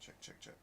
Check, check, check.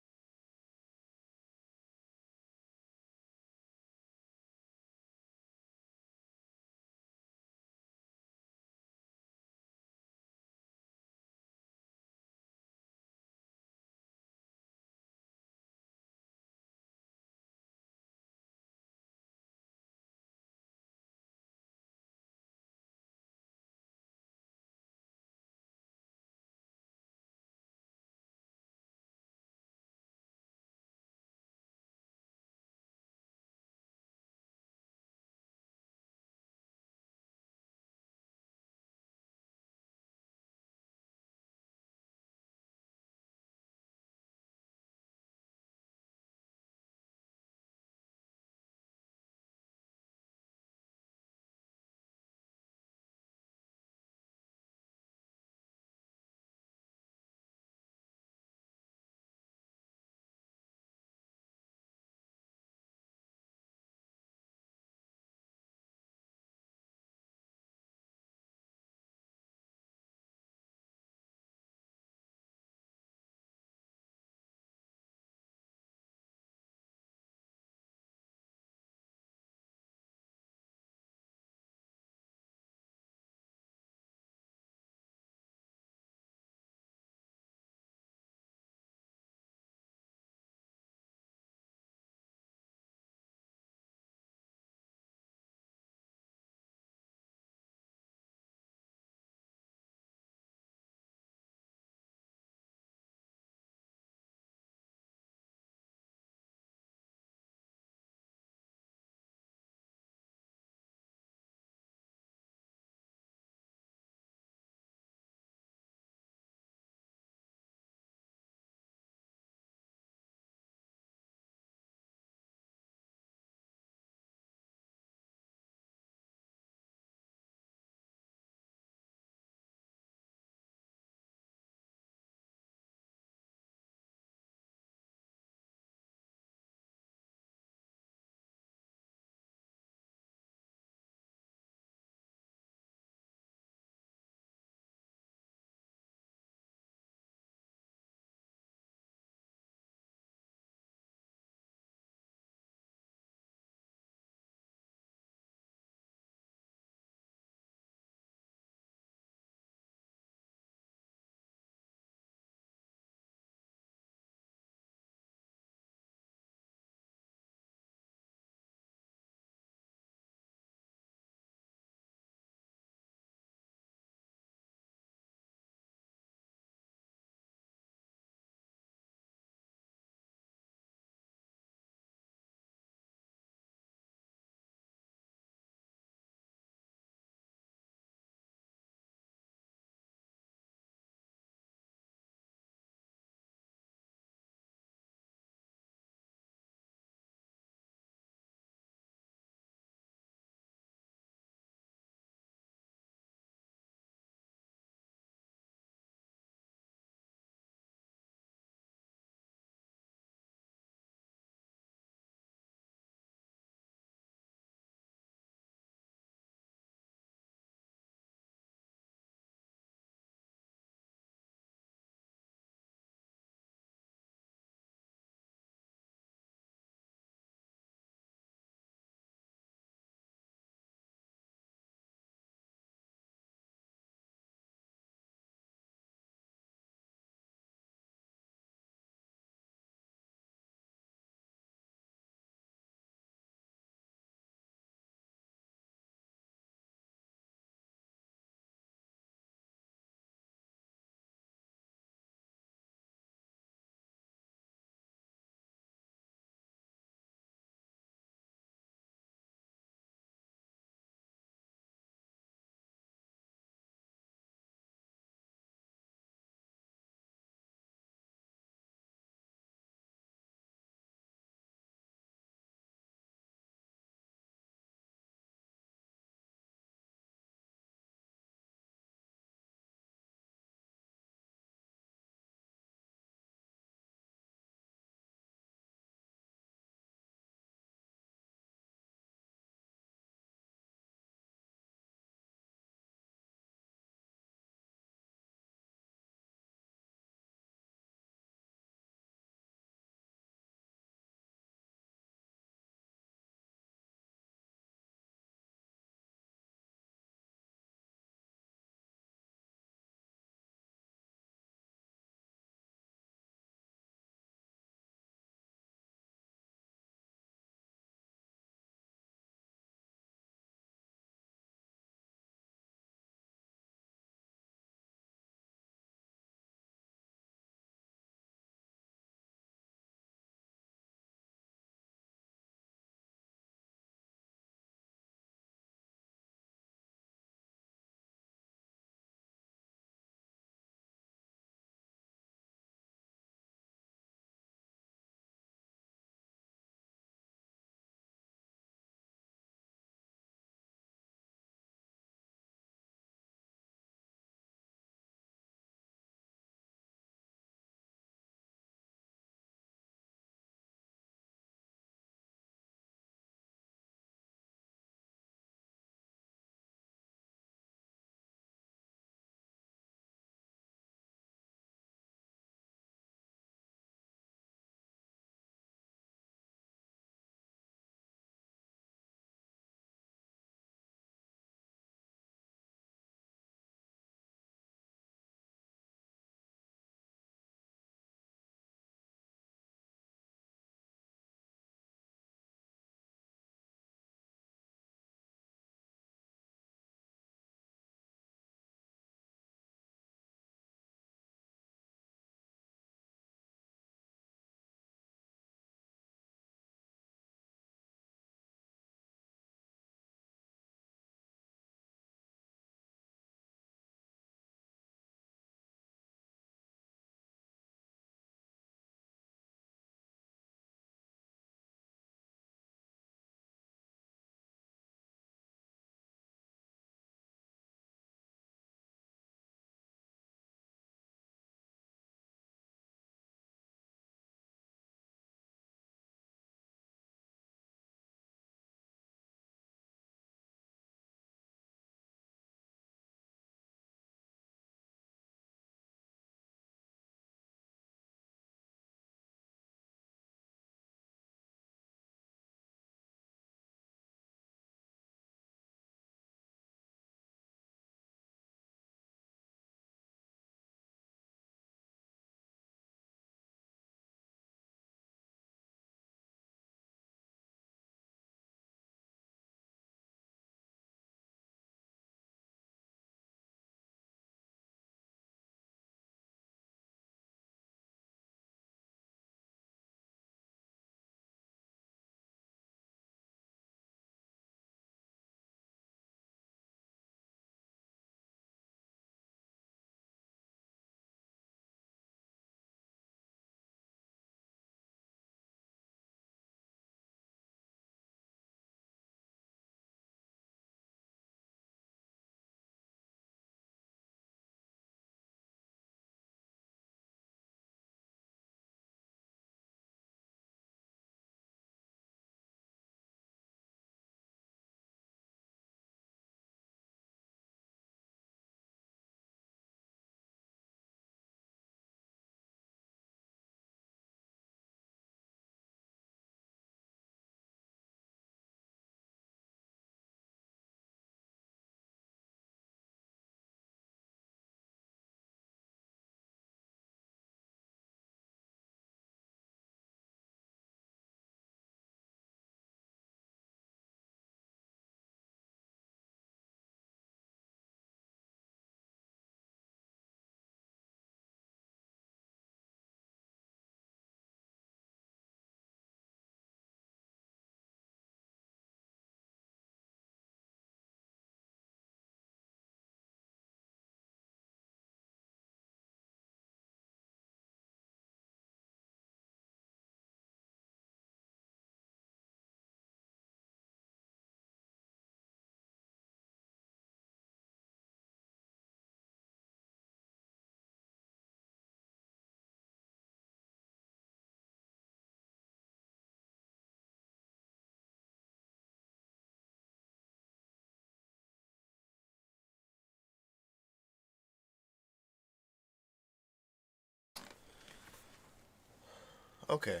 Okay.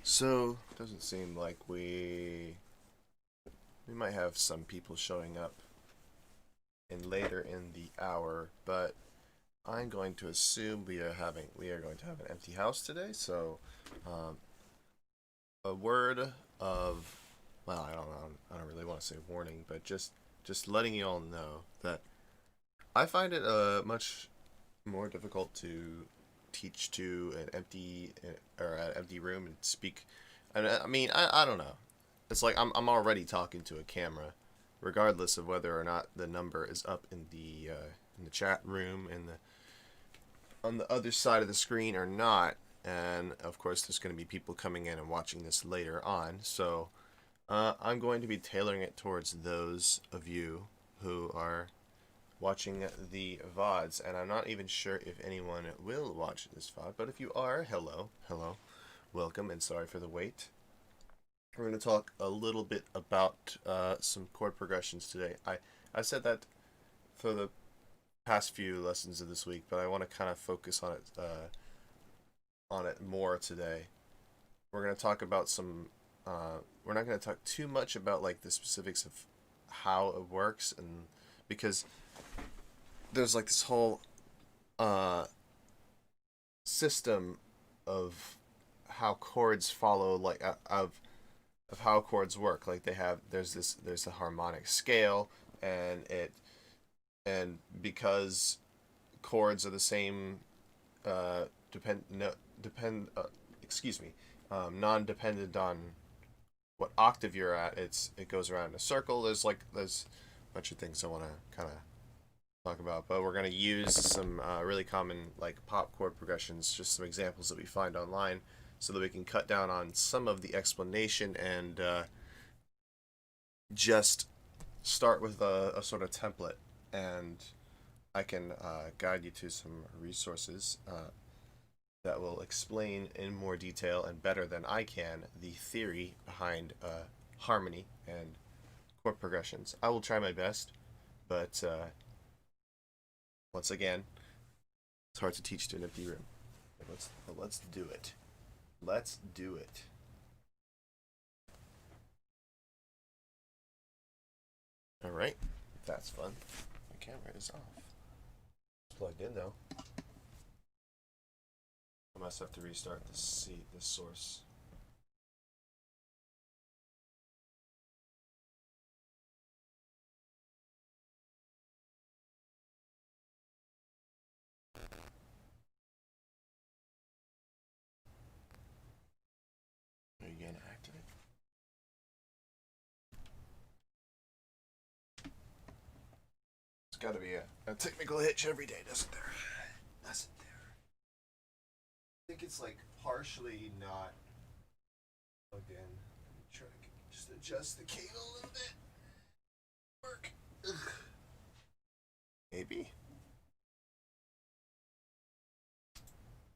So, doesn't seem like we might have some people showing up in later in the hour, but I'm going to assume we are going to have an empty house today. So, um, a word of well, I don't know. I don't really want to say warning, but just letting you all know that I find it much more difficult to teach to an empty or an empty room and speak. I mean, I don't know. It's like I'm already talking to a camera, regardless of whether or not the number is up in the chat room and the on the other side of the screen or not. And of course, there's going to be people coming in and watching this later on. So I'm going to be tailoring it towards those of you who are watching the VODs, and I'm not even sure if anyone will watch this VOD, but if you are, hello, welcome, and sorry for the wait. We're going to talk a little bit about some chord progressions today. I said that for the past few lessons of this week, but I want to kind of focus on it more today. We're going to talk about some. We're not going to talk too much about like the specifics of how it works, and because there's like this whole system of how chords follow, like of how chords work. Like there's a harmonic scale, and because chords are the same, depend no depend excuse me, non-dependent on what octave you're at. It goes around in a circle. There's a bunch of things I want to kind of talk about, but we're going to use some really common like pop chord progressions, just some examples that we find online, so that we can cut down on some of the explanation and just start with a sort of template, and I can guide you to some resources that will explain in more detail and better than I can the theory behind harmony and chord progressions. I will try my best, but once again, it's hard to teach to an empty room. Let's do it. Let's do it. All right, that's fun. My camera is off. It's plugged in though. I must have to restart this source. Are you gonna activate? It's got to be a technical hitch every day, doesn't there? Doesn't there? I think it's like partially not plugged in. Try to just adjust the cable a little bit. Work. Ugh. Maybe.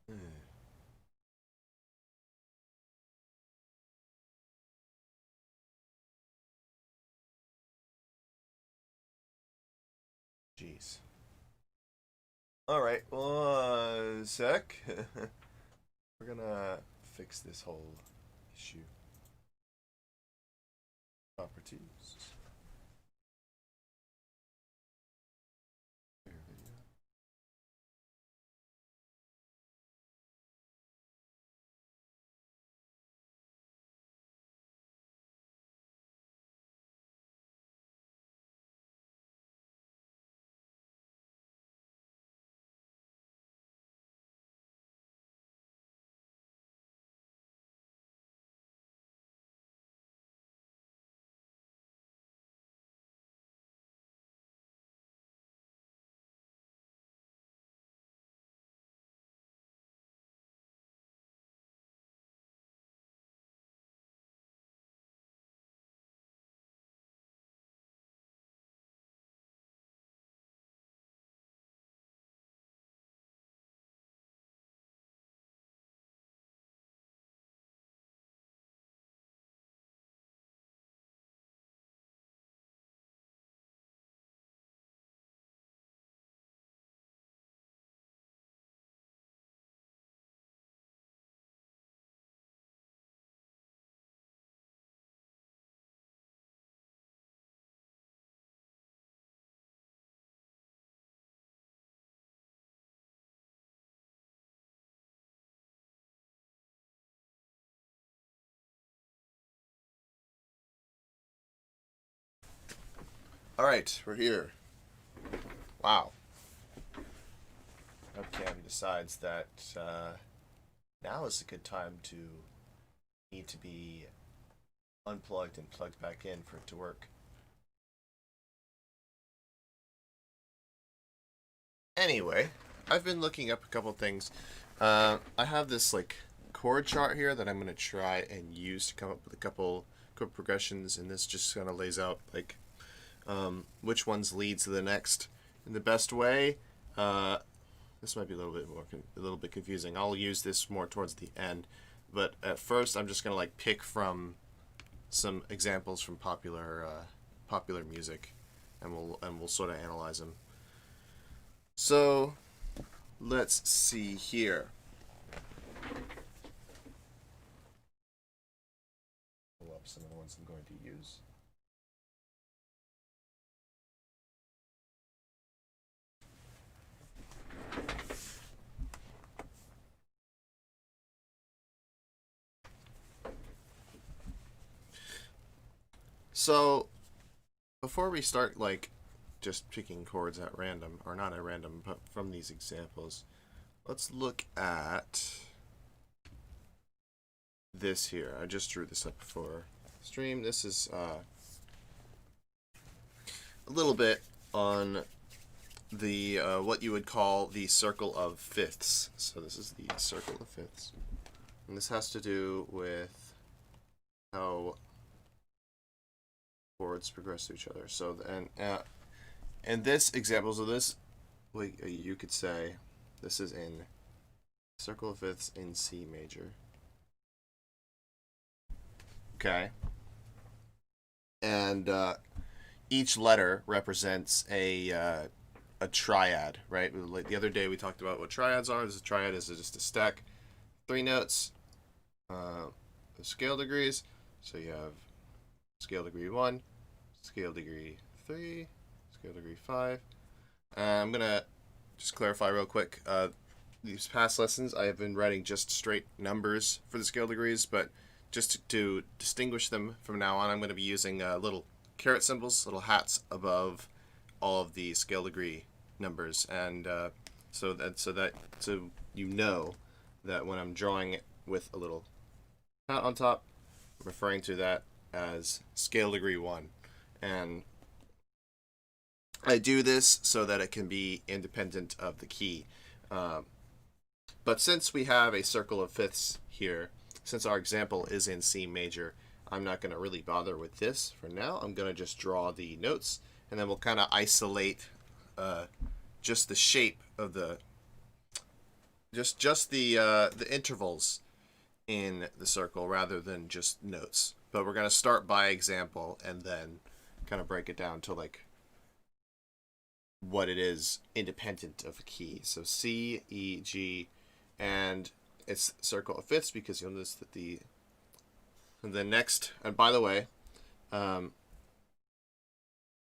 Hmm. Jeez. All right. One sec. We're gonna fix this whole issue. Properties. Alright, we're here. Wow. Webcam decides that now is a good time to need to be unplugged and plugged back in for it to work. Anyway, I've been looking up a couple things. I have this like chord chart here that I'm going to try and use to come up with a couple chord progressions, and this just kind of lays out like which ones lead to the next in the best way. This might be a little bit confusing. I'll use this more towards the end, but at first I'm just gonna like pick from some examples from popular music, and we'll sort of analyze them. So let's see here. Pull up some of the ones I'm going to use. So, before we start, like, just picking chords at random, or not at random, but from these examples, let's look at this here. I just drew this up for stream. This is a little bit on the what you would call the circle of fifths. So this is the circle of fifths, and this has to do with how chords progress to each other. So and this example, so this, like, you could say this is in circle of fifths in C major. Okay, and each letter represents a triad, right? Like the other day we talked about what triads are. This triad is just a stack, 3 notes, the scale degrees. So you have scale degree 1, scale degree 3, scale degree 5. I'm gonna just clarify real quick. These past lessons I have been writing just straight numbers for the scale degrees, but just to distinguish them from now on, I'm going to be using little caret symbols, little hats above all of the scale degree numbers, and so you know that when I'm drawing it with a little hat on top, I'm referring to that as scale degree 1. And I do this so that it can be independent of the key. But since we have a circle of fifths here, since our example is in C major, I'm not going to really bother with this for now. I'm going to just draw the notes, and then we'll kind of isolate just the shape of the the intervals in the circle rather than just notes. But we're going to start by example and then kind of break it down to like what it is independent of a key. So C, E, G, and it's circle of fifths because you'll notice that the next, and by the way,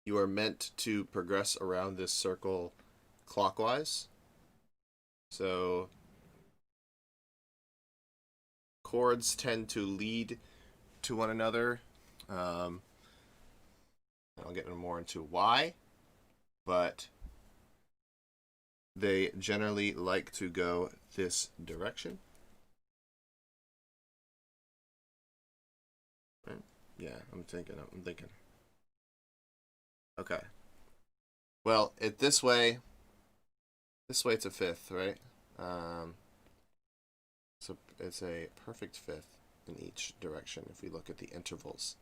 you are meant to progress around this circle clockwise. So chords tend to lead to one another. I'll get more into why, but they generally like to go this direction. Right? Yeah, I'm thinking. Okay. Well, this way it's a fifth, right? So it's a perfect fifth in each direction if we look at the intervals.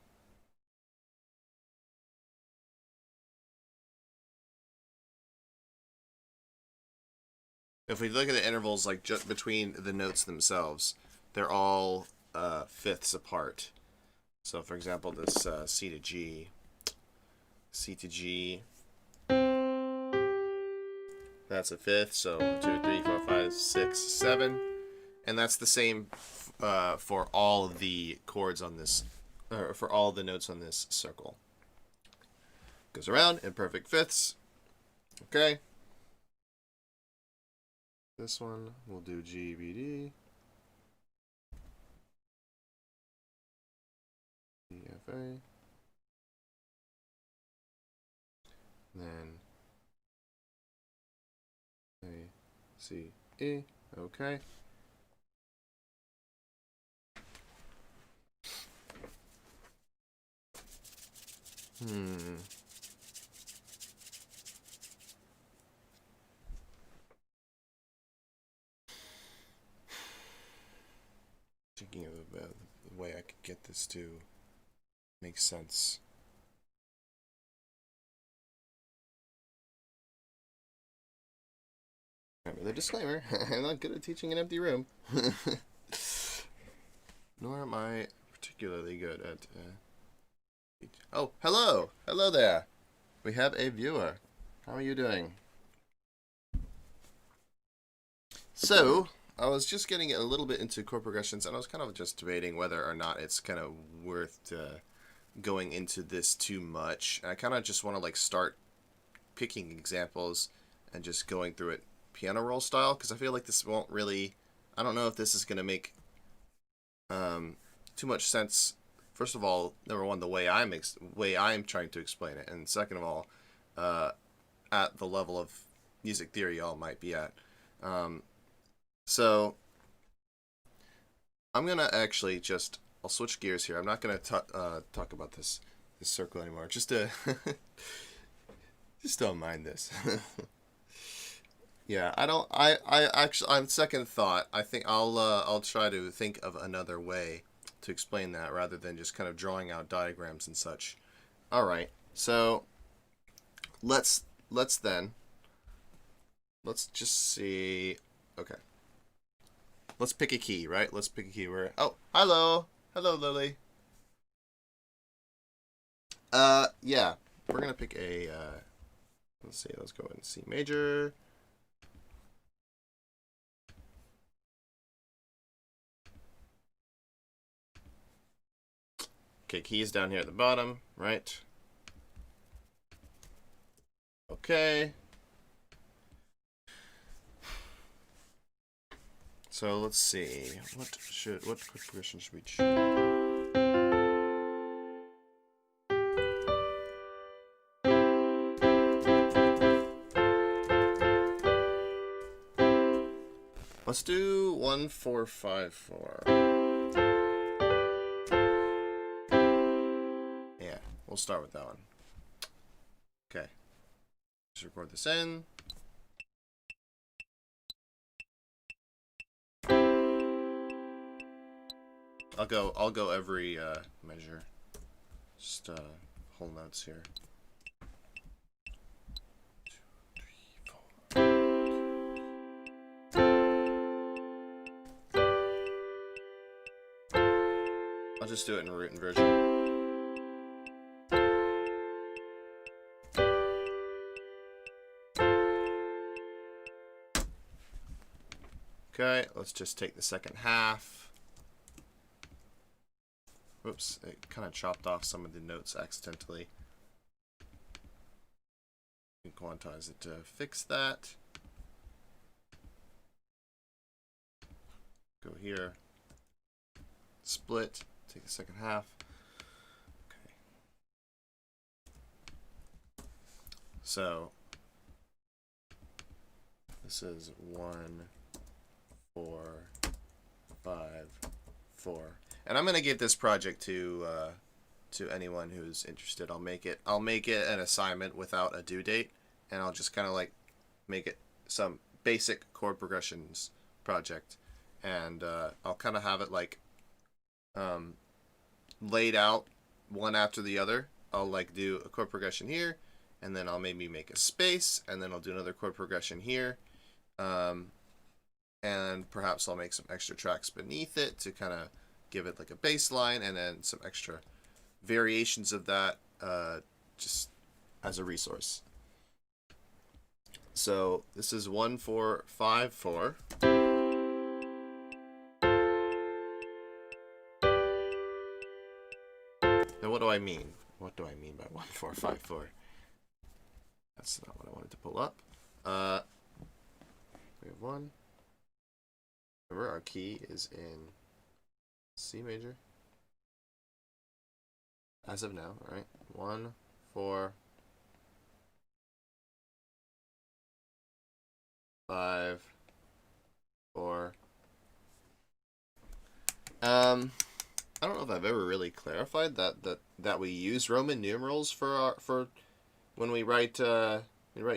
If we look at the intervals, like just between the notes themselves, they're all fifths apart. So, for example, this C to G, that's a fifth. So 1, 2, 3, 4, 5, 6, 7, and that's the same for all of the chords on this, or for all the notes on this circle. Goes around in perfect fifths. Okay. This one we'll do G, B, D, E, F, A. then A, C, E. Okay. Thinking of the way I could get this to make sense. Remember the disclaimer, I'm not good at teaching an empty room. Nor am I particularly good at... Oh, hello! Hello there! We have a viewer. How are you doing? So, I was just getting a little bit into chord progressions, and I was kind of just debating whether or not it's kind of worth going into this too much. And I kind of just want to like start picking examples and just going through it piano roll style, because I feel like this won't really... I don't know if this is going to make too much sense. First of all, number one, the way I'm trying to explain it, and second of all, at the level of music theory y'all might be at. So I'm gonna actually I'll switch gears here. I'm not gonna talk about this circle anymore. Just don't mind this. Yeah, I actually, on second thought, I think I'll try to think of another way to explain that rather than just kind of drawing out diagrams and such. All right, so let's just see. Okay, let's pick a key, right? Let's pick a key. Oh, hello, Lily. Yeah, we're gonna pick a. Let's see. Let's go in C major. Okay, keys down here at the bottom, right? Okay. So let's see. What chord progression should we choose? Let's do 1 4 5 4. Yeah, we'll start with that one. Okay. Just record this in. I'll go every measure. Just whole notes here. 2 3 4. I'll just do it in root inversion. Okay, let's just take the second half. Whoops, it kind of chopped off some of the notes accidentally. You can quantize it to fix that. Go here. Split, take the second half. Okay. So, this is 1 4 5 4. And I'm gonna give this project to anyone who's interested. I'll make it an assignment without a due date, and I'll just kind of like make it some basic chord progressions project, and I'll kind of have it like laid out one after the other. I'll like do a chord progression here, and then I'll maybe make a space, and then I'll do another chord progression here, and perhaps I'll make some extra tracks beneath it to kind of give it like a bass line, and then some extra variations of that just as a resource. So this is 1 4 5 4. Now what do I mean? What do I mean by 1 4 5 4? That's not what I wanted to pull up. We have 1. Remember, our key is in C major. As of now, all right? 1 4 5, 4. I don't know if I've ever really clarified that we use Roman numerals for when we write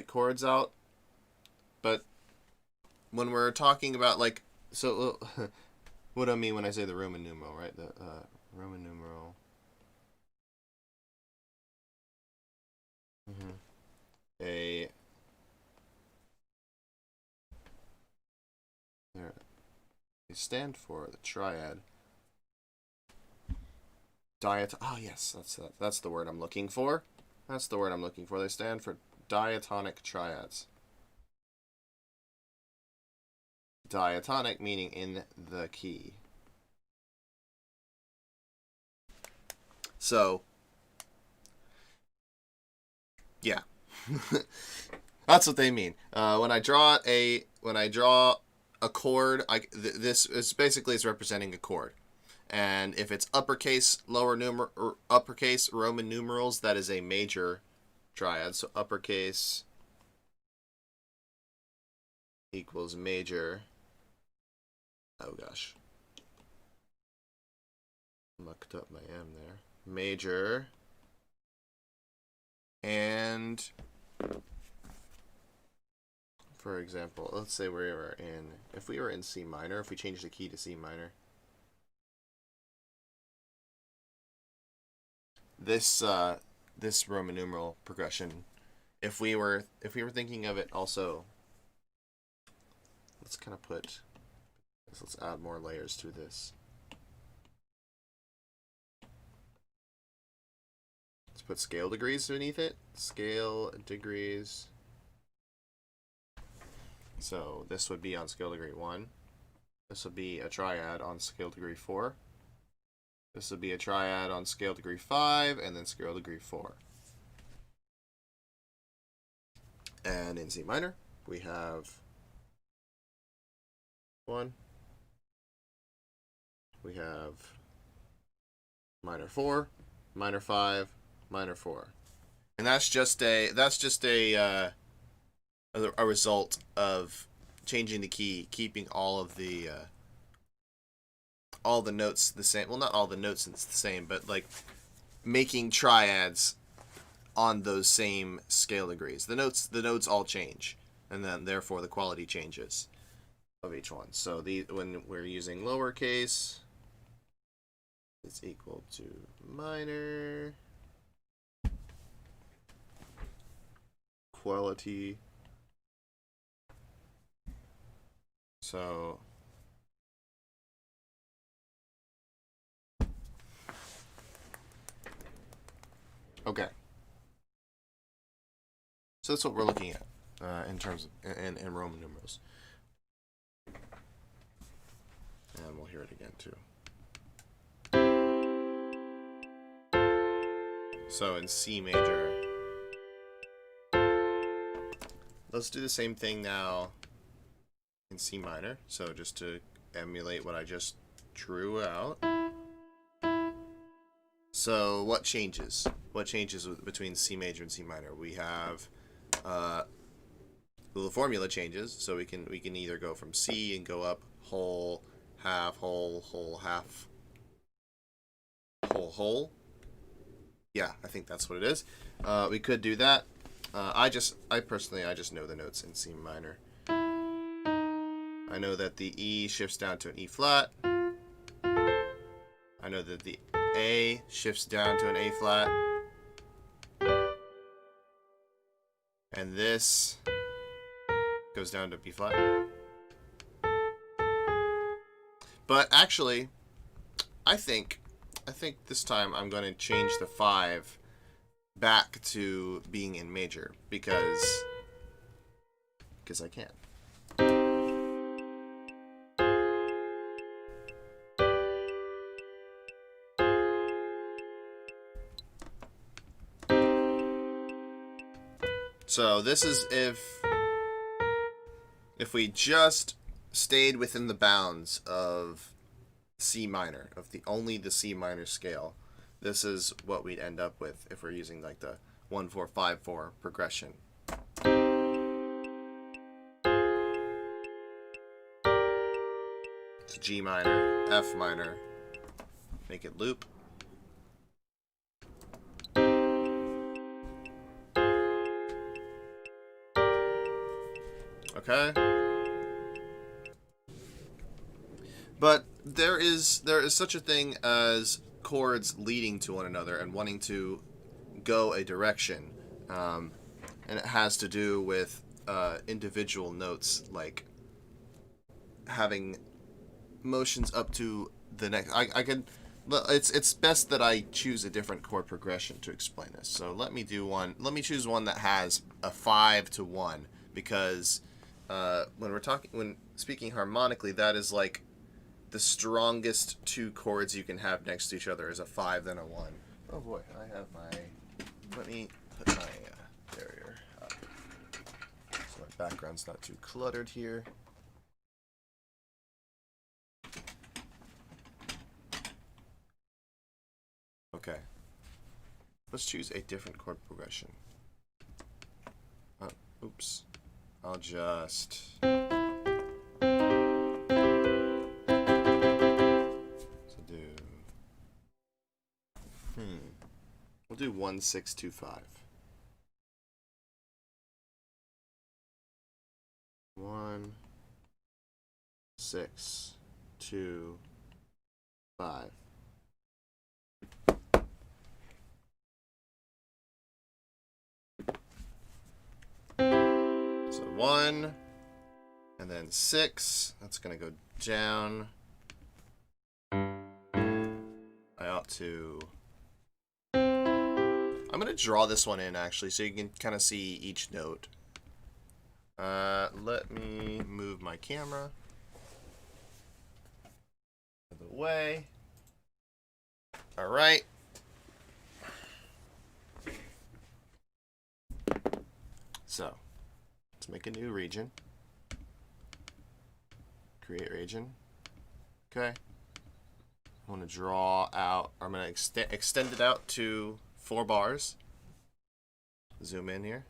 chords out, but when we're talking about like what do I mean when I say the Roman numeral, right? The Roman numeral. There they stand for the triad. Oh yes, that's the word I'm looking for. That's the word I'm looking for. They stand for diatonic triads. Diatonic meaning in the key. So, yeah, that's what they mean. When I draw a chord, this is basically it's representing a chord. And if it's uppercase uppercase Roman numerals, that is a major triad. So uppercase equals major. Oh gosh, mucked up my M there. Major. And for example, let's say if we were in C minor, if we change the key to C minor, this Roman numeral progression, if we were thinking of it also, let's add more layers to this. Let's put scale degrees beneath it. Scale degrees. So this would be on scale degree 1. This would be a triad on scale degree 4. This would be a triad on scale degree 5, and then scale degree 4. And in C minor, we have 1. We have minor 4, minor 5, minor 4. And that's just a result of changing the key, keeping all the notes the same. Well, not all the notes it's the same, but like making triads on those same scale degrees. The notes all change, and then therefore the quality changes of each one. So when we're using lowercase, it's equal to minor quality. So okay. So that's what we're looking at in terms of in Roman numerals. And we'll hear it again too. So in C major, let's do the same thing now in C minor. So just to emulate what I just drew out. So what changes? What changes between C major and C minor? We have the formula changes, so we can either go from C and go up whole, half, whole, half, whole. Yeah, I think that's what it is. We could do that. I personally know the notes in C minor. I know that the E shifts down to an E flat. I know that the A shifts down to an A flat. And this goes down to B flat. But actually, I think this time I'm going to change the 5 back to being in major because I can. So this is if we just stayed within the bounds of C minor, of only the C minor scale, this is what we'd end up with if we're using like the 1-4-5-4 progression. to G minor, F minor, make it loop. Okay. But there is such a thing as chords leading to one another and wanting to go a direction, and it has to do with individual notes, like having motions up to the next. I can. It's best that I choose a different chord progression to explain this. So let me do one. Let me choose one that has a 5 to 1, because when speaking harmonically, that is like the strongest two chords you can have next to each other is a 5 then a 1. Oh boy, I have my. Let me put my barrier up so my background's not too cluttered here. Okay. Let's choose a different chord progression. Oops. I'll just. We'll do 1 6 2 5. 1 6 2 5. So 1 and then 6. That's gonna go down. I ought to. I'm going to draw this one in, actually, so you can kind of see each note. Let me move my camera out of the way. All right. So, let's make a new region. Create region. Okay. I want to draw out, I'm going to extend it out to 4 bars. Zoom in here.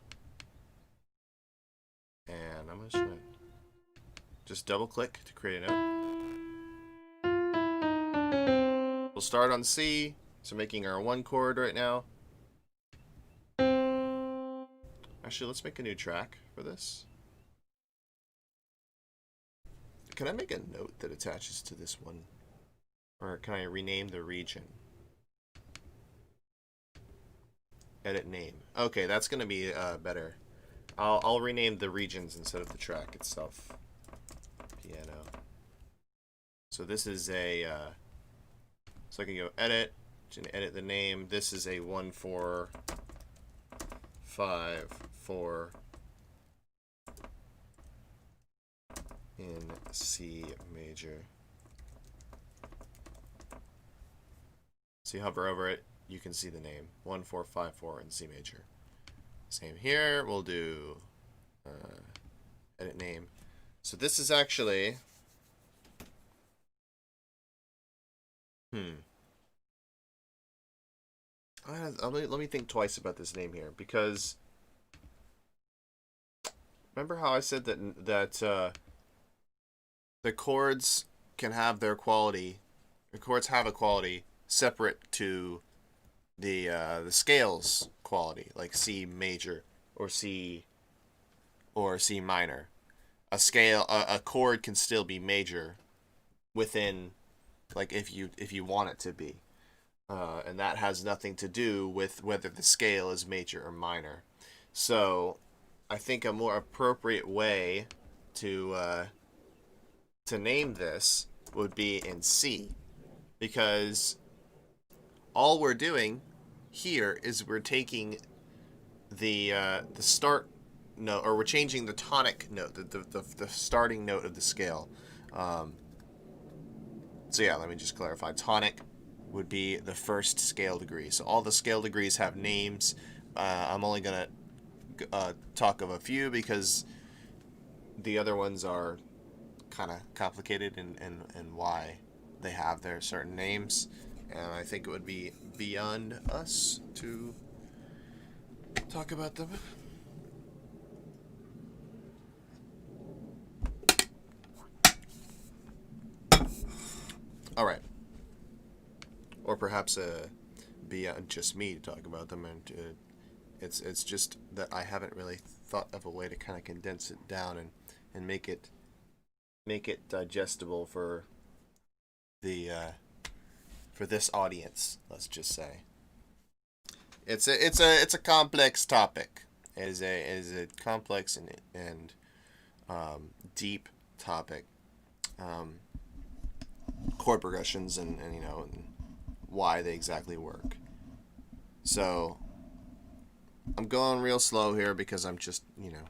And I'm going to just double click to create a note. We'll start on C, so making our 1 chord right now. Actually, let's make a new track for this. Can I make a note that attaches to this one? Or can I rename the region? Edit name. Okay, that's going to be better. I'll rename the regions instead of the track itself. Piano. So this is a. So I can go edit and edit the name. This is a 1 4 5 4 in C major. So you hover over it, you can see the name 1 4 5 4 in C major. Same here. We'll do edit name. So this is actually let me think twice about this name here, because remember how I said that the chords can have their quality. The chords have a quality separate to the scales quality, like C major or C minor. A chord can still be major within, like, if you want it to be, and that has nothing to do with whether the scale is major or minor. So I think a more appropriate way to name this would be in C, because all we're doing here is we're taking the start note, or we're changing the tonic note, the starting note of the scale. So yeah, let me just clarify. Tonic would be the first scale degree. So all the scale degrees have names. I'm only gonna talk of a few because the other ones are kind of complicated and why they have their certain names. And I think it would be beyond us to talk about them. All right. Or perhaps beyond just me to talk about them, and it's just that I haven't really thought of a way to kind of condense it down and make it digestible for the for this audience. Let's just say it's a complex topic. It is a complex and deep topic. Chord progressions and you know, and why they exactly work. So I'm going real slow here because I'm just, you know,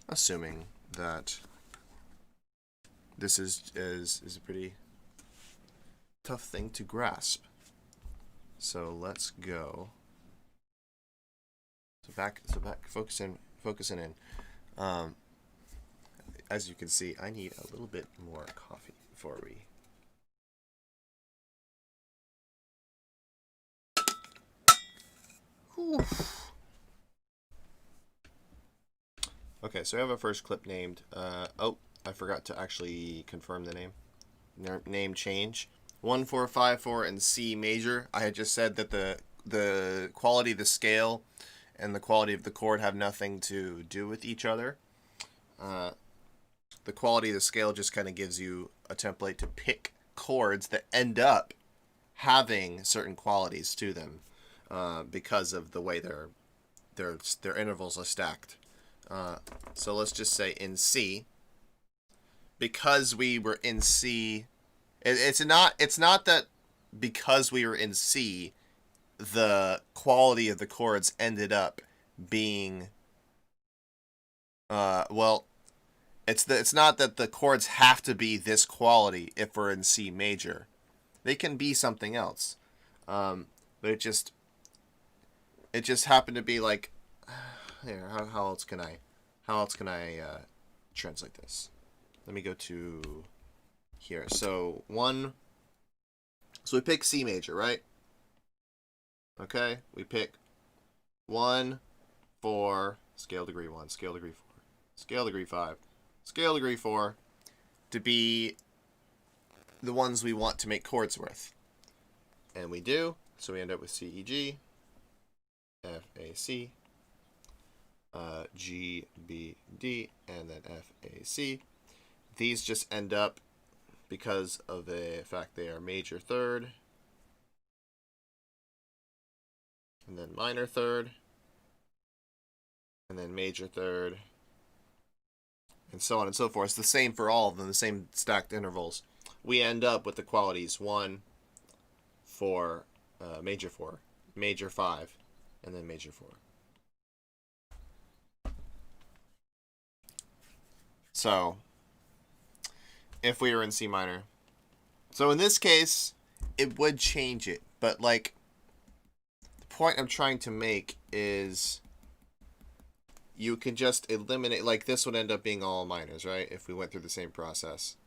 assuming that this is a pretty tough thing to grasp. So let's go. So back, focusing in. As you can see, I need a little bit more coffee before we. Oof. Okay, so I have a first clip named. Oh, I forgot to actually confirm the name. Name change. 1454 in C major. I had just said that the quality of the scale and the quality of the chord have nothing to do with each other. The quality of the scale just kind of gives you a template to pick chords that end up having certain qualities to them because of the way their intervals are stacked. So let's just say in C, because we were in C, it's not that because we were in C, the quality of the chords ended up being well, it's not that the chords have to be this quality if we're in C major. They can be something else. But it just happened to be like, here, how else can I translate this? Let me go to here. So we pick C major, right? Okay, we pick 1, 4, scale degree 1, scale degree 4, scale degree 5, scale degree 4 to be the ones we want to make chords with. And we do, so we end up with C, E, G, F, A, C, G, B, D, and then F, A, C. These just end up, because of the fact they are major third, and then minor third, and then major third, and so on and so forth. It's the same for all of them, the same stacked intervals. We end up with the qualities 1, 4, major 4, major 5, and then major 4. So, if we were in C minor. So in this case, it would change it. But, like, the point I'm trying to make is you can just eliminate, like, this would end up being all minors, right? If we went through the same process.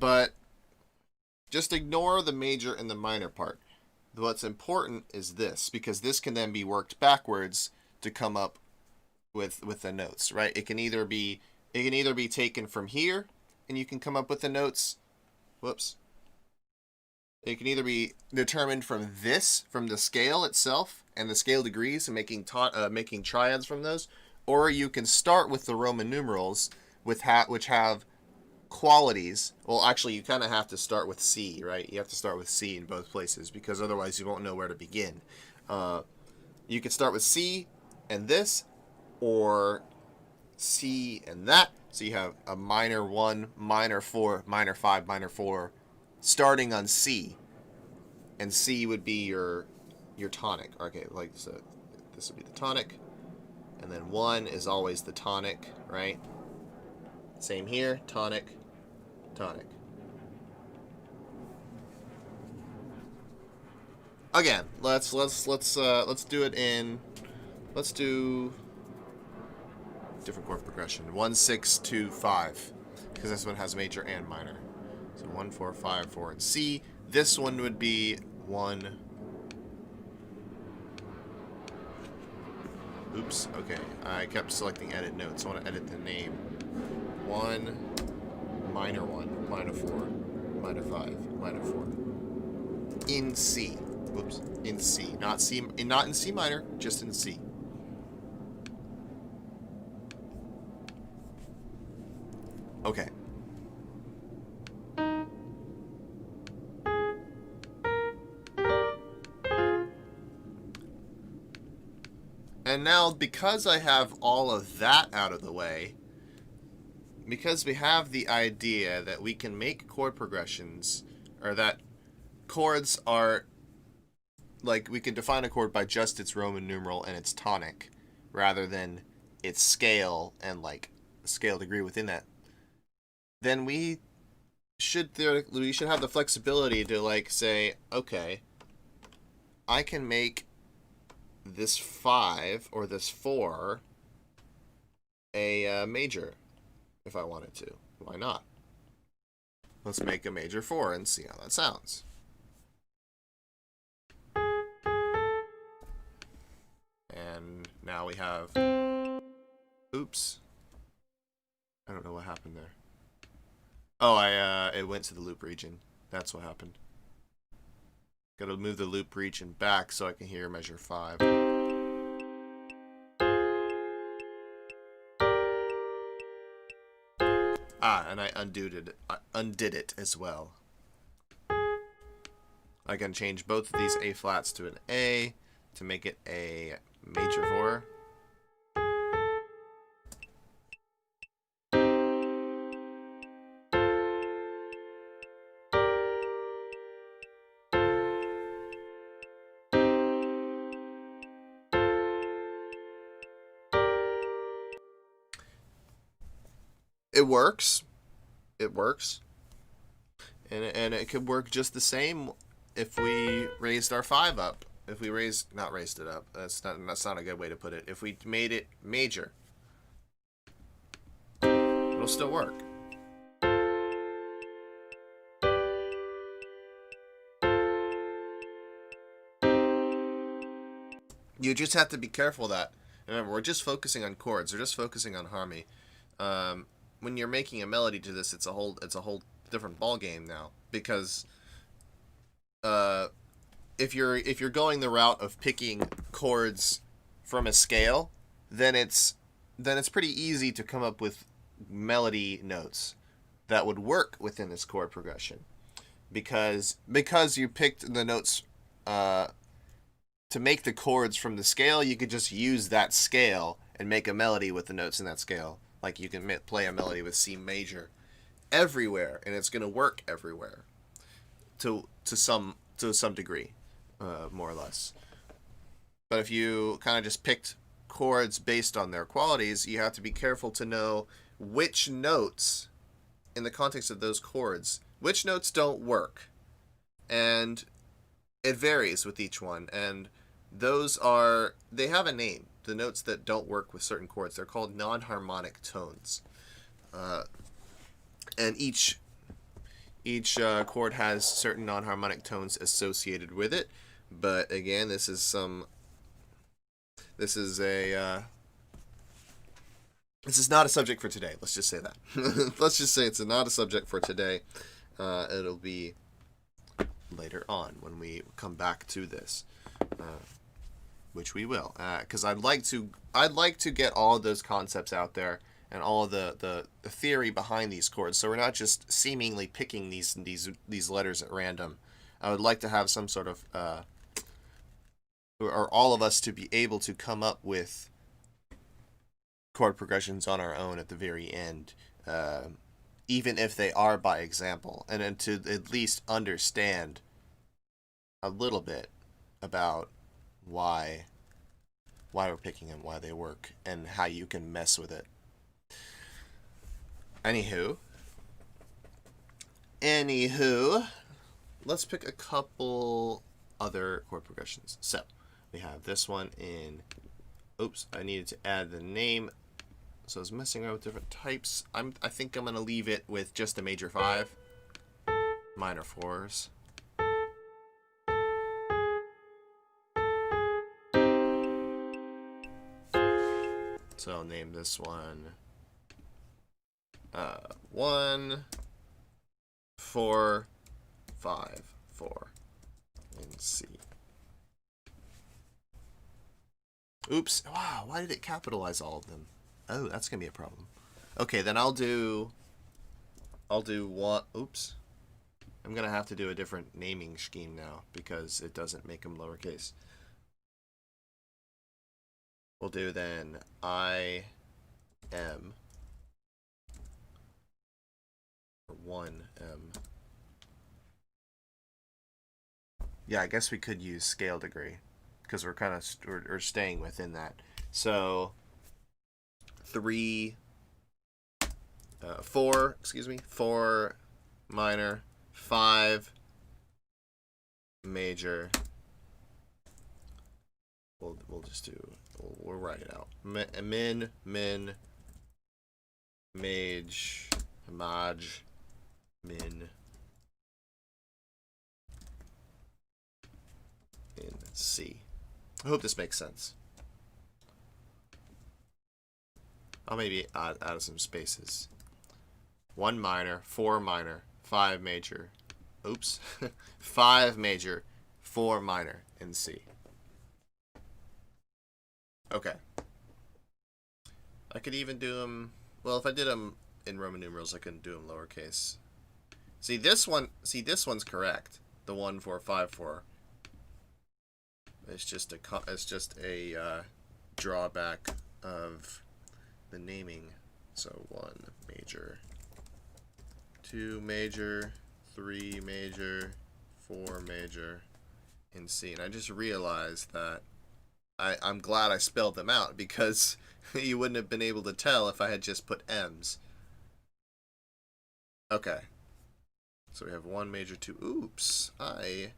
But just ignore the major and the minor part. What's important is this, because this can then be worked backwards to come up with the notes, right? It can either be taken from here, and you can come up with the notes. Whoops. It can either be determined from this, from the scale itself and the scale degrees, and making triads from those, or you can start with the Roman numerals, which have qualities. Well, actually, you kind of have to start with C, right? You have to start with C in both places, because otherwise you won't know where to begin. You could start with C and this, or C and that. So you have a minor 1, minor 4, minor 5, minor 4, starting on C. And C would be your tonic. Okay, like so this would be the tonic. And then 1 is always the tonic, right? Same here, tonic, tonic. Again, let's do it in, let's do different chord progression. 1, 6, 2, 5, because this one has major and minor. So 1, 4, 5, 4 in C. This one would be 1. Oops. Okay, I kept selecting edit notes. I want to edit the name. 1, minor 1, minor 4, minor 5, minor 4. In C. Whoops. In C. Not in C minor, just in C. Okay. And now, because I have all of that out of the way, because we have the idea that we can make chord progressions, or that chords are, like, we can define a chord by just its Roman numeral and its tonic, rather than its scale and, like, scale degree within that, then we should have the flexibility to, like, say, okay, I can make this 5 or this 4 a major if I wanted to. Why not? Let's make a major 4 and see how that sounds. And now we have... Oops. I don't know what happened there. Oh, it went to the loop region. That's what happened. Gotta move the loop region back so I can hear measure 5. And I undid it as well. I can change both of these A flats to an A to make it a major 4. It works. It works. And it could work just the same if we raised our 5 up. If we not raised it up. That's not a good way to put it. If we made it major, it'll still work. You just have to be careful that, remember, we're just focusing on chords. We're just focusing on harmony. When you're making a melody to this, it's a whole different ball game now, because if you're going the route of picking chords from a scale, then it's pretty easy to come up with melody notes that would work within this chord progression, because you picked the notes to make the chords from the scale. You could just use that scale and make a melody with the notes in that scale. Like, you can play a melody with C major everywhere, and it's going to work everywhere to some degree, more or less. But if you kind of just picked chords based on their qualities, you have to be careful to know which notes, in the context of those chords, which notes don't work. And it varies with each one, and they have a name. The notes that don't work with certain chords, they're called non-harmonic tones. And each chord has certain non-harmonic tones associated with it. But again, this is not a subject for today. Let's just say that. Let's just say it's not a subject for today. It'll be later on when we come back to this. Which we will, because I'd like to get all of those concepts out there and all of the theory behind these chords, so we're not just seemingly picking these letters at random. I would like to have some sort of or all of us to be able to come up with chord progressions on our own at the very end, even if they are by example, and then to at least understand a little bit about why we're picking them, why they work, and how you can mess with it. Anywho, let's pick a couple other chord progressions. So we have this one in, oops, I needed to add the name, so I was messing around with different types. I think I'm gonna leave it with just a major 5, minor 4s. So I'll name this one 1, 4, 5, 4 in C. Oops. Wow, why did it capitalize all of them? Oh, that's going to be a problem. Okay, then I'll do one. Oops. I'm going to have to do a different naming scheme now because it doesn't make them lowercase. We'll do then I M or 1M. Yeah, I guess we could use scale degree because we're kind of we're staying within that. So 4 minor, 5 major. We'll just do, we'll write it out. Min, maj, min in C. I hope this makes sense. I'll maybe add some spaces. 1 minor, 4 minor, 5 major. Oops. 5 major, 4 minor in C. Okay. I could even do them, well, if I did them in Roman numerals, I couldn't do them lowercase. See this one's correct. The 1 4 5 4. It's just a drawback of the naming. So 1 major, 2 major, 3 major, 4 major in C. And I just realized that I'm glad I spelled them out because you wouldn't have been able to tell if I had just put M's. Okay. So we have 1 major, 2. Oops. I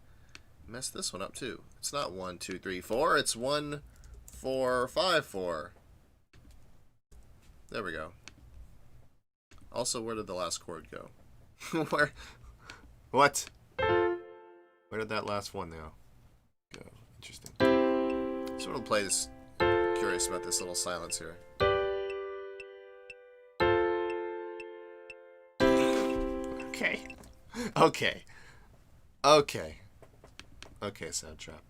messed this one up too. It's not 1 2 3 4. It's 1 4 5 4. There we go. Also, where did the last chord go? Where? What? Where did that last one go? Interesting. So we'll play this. Curious about this little silence here. Okay. Okay. Okay. Okay, Soundtrap.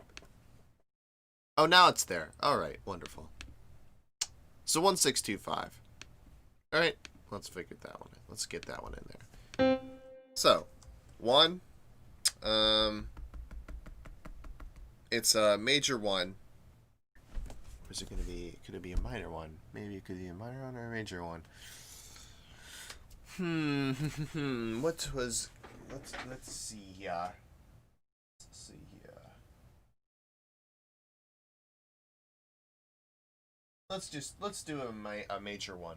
Oh, now it's there. Alright, wonderful. So 1625. Alright, let's figure that one in. Let's get that one in there. So, 1. It's a major 1. Or is it going to be, could it be a minor 1? Maybe it could be a minor 1 or a major 1. What was, let's see here. Let's do a major 1.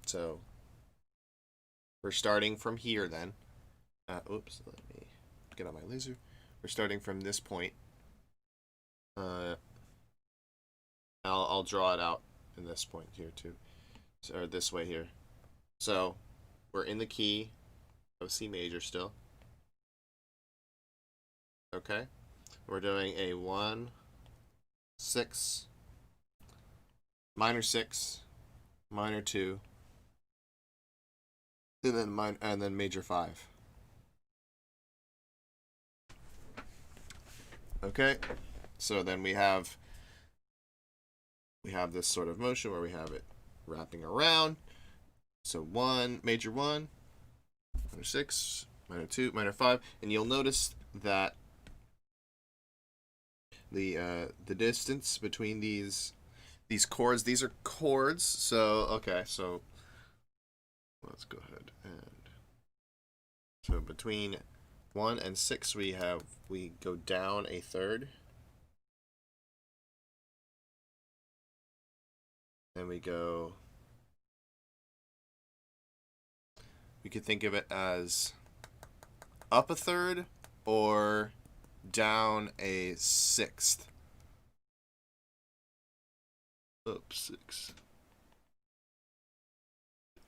So we're starting from here then. Oops, let me get on my laser. We're starting from this point. I'll draw it out in this point here too, or this way here. So we're in the key of C major still. Okay, we're doing a 1 6 minor 6 minor 2 and then major 5. Okay, so then we have this sort of motion where we have it wrapping around. So 1 major 1 minor 6 minor 2 minor 5, and you'll notice that the distance between these chords, these are chords. So okay, so let's go ahead and so between 1 and 6 we go down a third, and we could think of it as up a third or down a sixth. Up 6.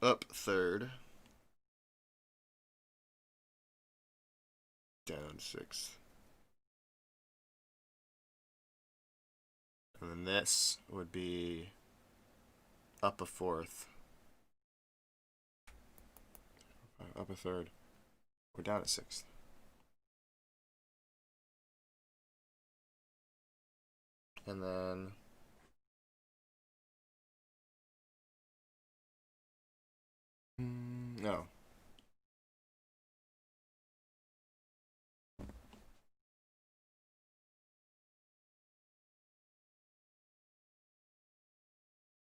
Up third. Down 6. And then this would be up a fourth up a third, or down a sixth. And then no.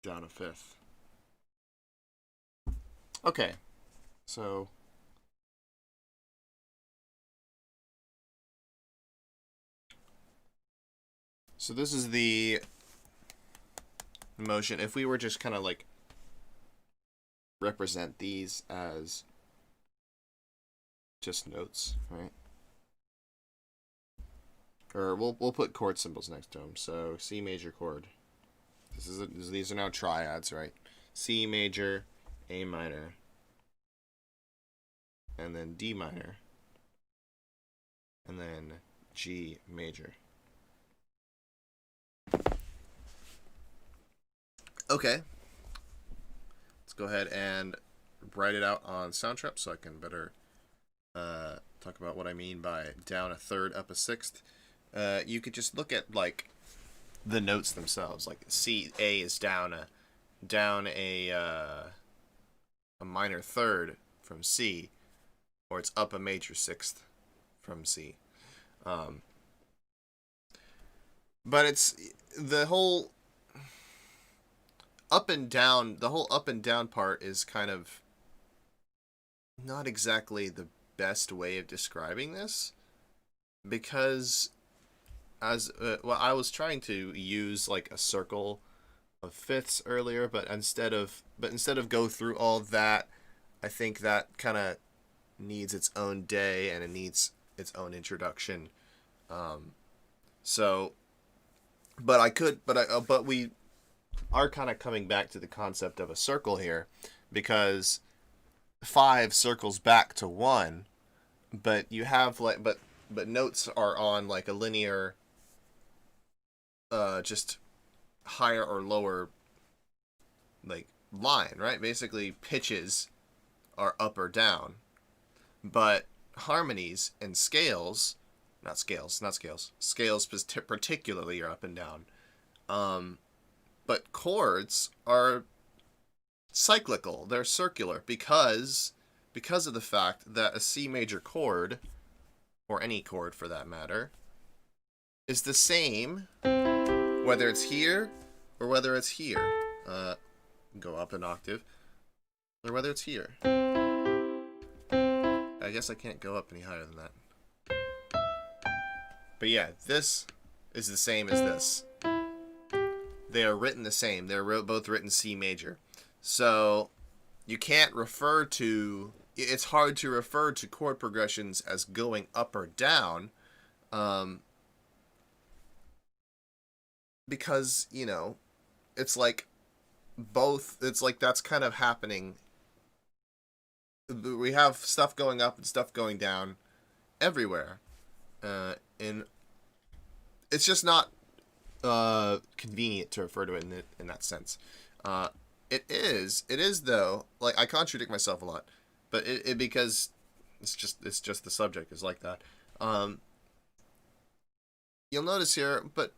Down a fifth. Okay, so this is the motion. If we were just kind of like represent these as just notes, right? Or we'll put chord symbols next to them. So C major chord. These are now triads, right? C major, A minor, and then D minor, and then G major. Okay. Let's go ahead and write it out on Soundtrap so I can better talk about what I mean by down a third, up a sixth. You could just look at like the notes themselves. Like A is down a minor third from C, or it's up a major sixth from C. But it's the whole up and down. The whole up and down part is kind of not exactly the best way of describing this, because I was trying to use like a circle of fifths earlier, but instead of go through all that, I think that kind of needs its own day and it needs its own introduction. But we are kind of coming back to the concept of a circle here, because 5 circles back to 1, but you have like but notes are on like a linear just higher or lower like line, right? Basically pitches are up or down, but harmonies and scales particularly are up and down. But chords are cyclical, they're circular, because of the fact that a C major chord, or any chord for that matter, is the same whether it's here or whether it's here. Go up an octave, or whether it's here. I guess I can't go up any higher than that. But yeah, this is the same as this. They are written the same. They're both written C major. So you can't refer to... It's hard to refer to chord progressions as going up or down, because, you know, it's like both. It's like that's kind of happening. We have stuff going up and stuff going down everywhere, and it's just not convenient to refer to it in that sense. It is though. Like, I contradict myself a lot, but it because it's just the subject is like that. You'll notice here, but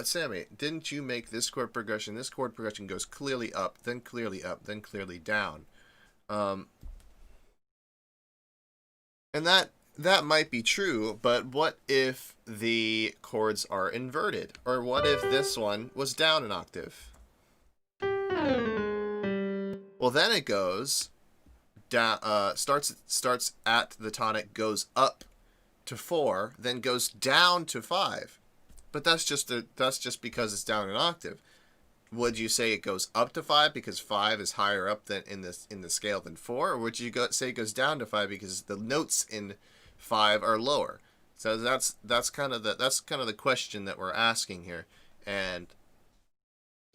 Sammy, didn't you make this chord progression? This chord progression goes clearly up, then clearly up, then clearly down. And that might be true, but what if the chords are inverted? Or what if this one was down an octave? Well, then it goes down, starts at the tonic, goes up to 4, then goes down to 5. But that's just because it's down an octave. Would you say it goes up to 5 because 5 is higher up than in the scale than 4, or would you say it goes down to 5 because the notes in 5 are lower? So that's kind of the question that we're asking here, and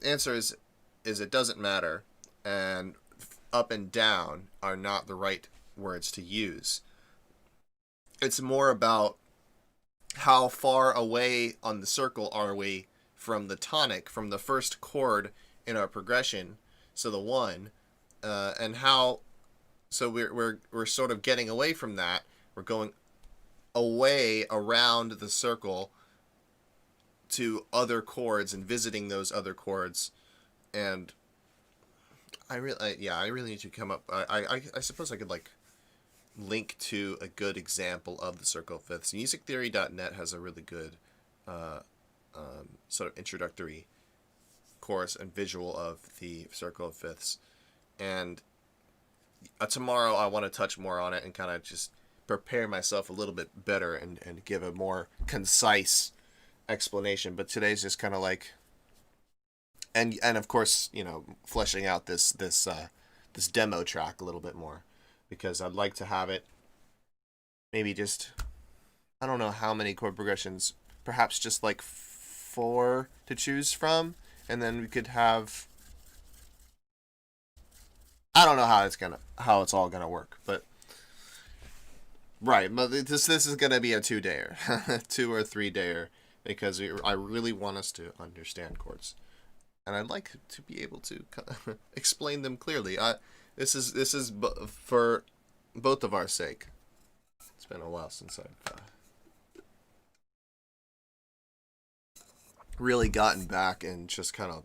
the answer is it doesn't matter, and up and down are not the right words to use. It's more about how far away on the circle are we from the tonic, from the first chord in our progression, so the 1, and how So we're sort of getting away from that. We're going away around the circle to other chords and visiting those other chords. And I really need to come up. I suppose I could like link to a good example of the circle of fifths. Musictheory.net has a really good sort of introductory course and visual of the circle of fifths. And tomorrow I want to touch more on it and kind of just prepare myself a little bit better and give a more concise explanation. But today's just kind of like, and of course, you know, fleshing out this demo track a little bit more, because I'd like to have it maybe just, I don't know how many chord progressions, perhaps just like 4 to choose from, and then we could have, I don't know how it's all gonna work, but right, but this is gonna be a 2-dayer, 2 or 3-dayer, because I really want us to understand chords, and I'd like to be able to explain them clearly. This is for both of our sake. It's been a while since I've really gotten back and just kind of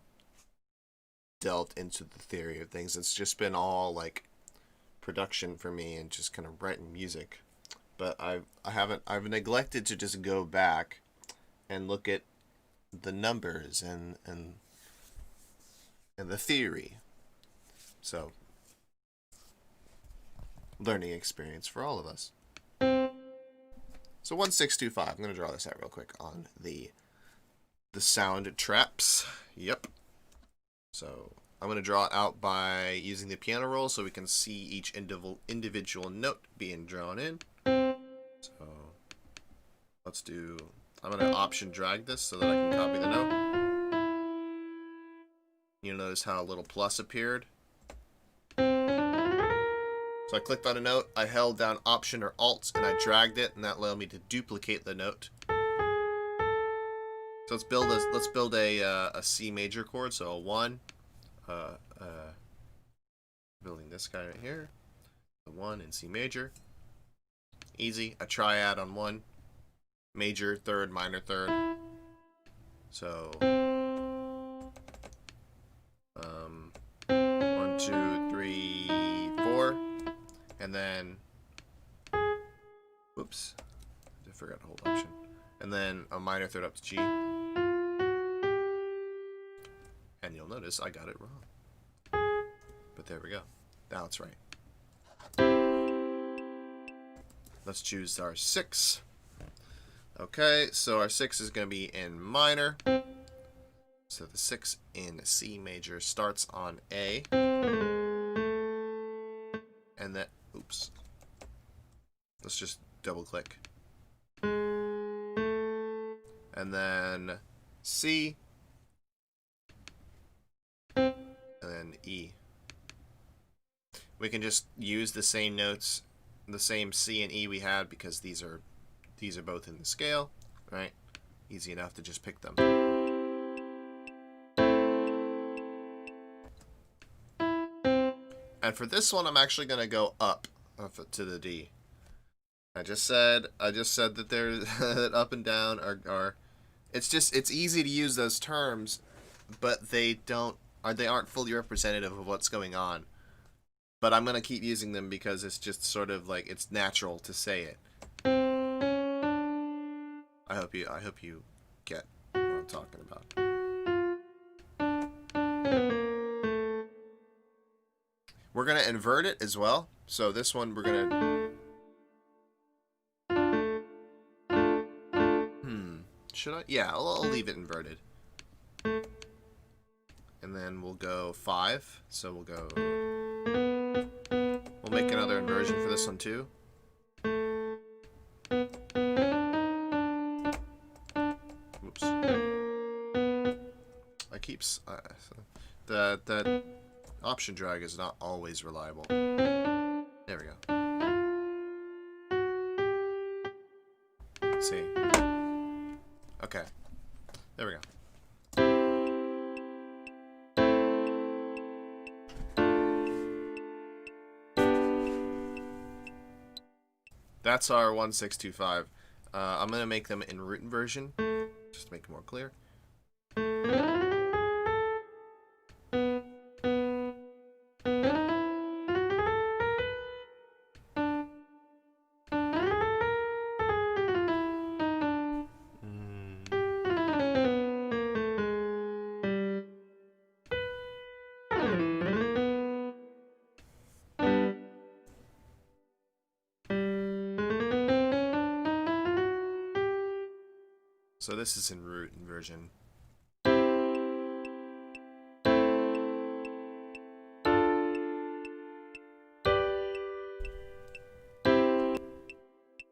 delved into the theory of things. It's just been all like production for me and just kind of writing music. But I've neglected to just go back and look at the numbers and the theory. So, learning experience for all of us. So 1625. I'm going to draw this out real quick on the Soundtraps. Yep. So I'm going to draw it out by using the piano roll so we can see each individual note being drawn in. So let's do, I'm going to option drag this so that I can copy the note. You'll notice how a little plus appeared. So I clicked on a note, I held down option or alt, and I dragged it, and that allowed me to duplicate the note. So let's build a C major chord. So a 1, building this guy right here, the 1 in C major, easy. A triad on 1, major third, minor third. So 1, 2, 3, 4, and then whoops, I forgot to hold option, and then a minor third up to G. And you'll notice I got it wrong. But there we go. Now it's right. Let's choose our 6. Okay, so our 6 is going to be in minor. So the 6 in C major starts on A. And then, oops. Let's just double click. And then C. And then E. We can just use the same notes, the same C and E we had, because these are both in the scale, right? Easy enough to just pick them. And for this one, I'm actually going to go up to the D. I just said that there's that up and down are it's easy to use those terms, but they aren't fully representative of what's going on. But I'm going to keep using them because it's just sort of like it's natural to say it. I hope you get what I'm talking about. We're going to invert it as well. So this one we're going to should I? Yeah, I'll leave it inverted. And then we'll go 5. So we'll go, we'll make another inversion for this one too. Oops. I keeps that option drag is not always reliable. There we go. Let's see. Okay. There we go. That's our 1625. I'm going to make them in root inversion, just to make it more clear. So this is in root inversion.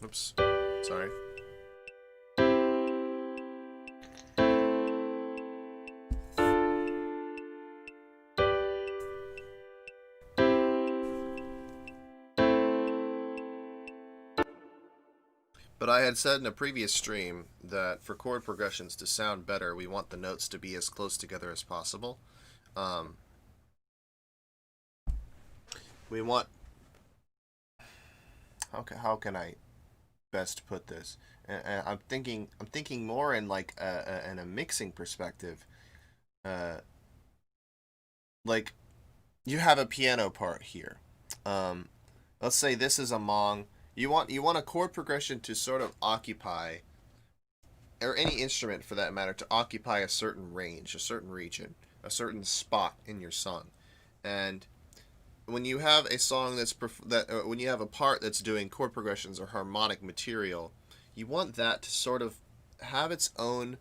Oops, sorry. But I had said in a previous stream that for chord progressions to sound better, we want the notes to be as close together as possible. We want... How can I best put this? And I'm thinking more in like in a mixing perspective. Like you have a piano part here. Let's say this is a mong. You want a chord progression to sort of occupy, or any instrument for that matter, to occupy a certain range, a certain region, a certain spot in your song. And when you have a song when you have a part that's doing chord progressions or harmonic material, you want that to sort of have its own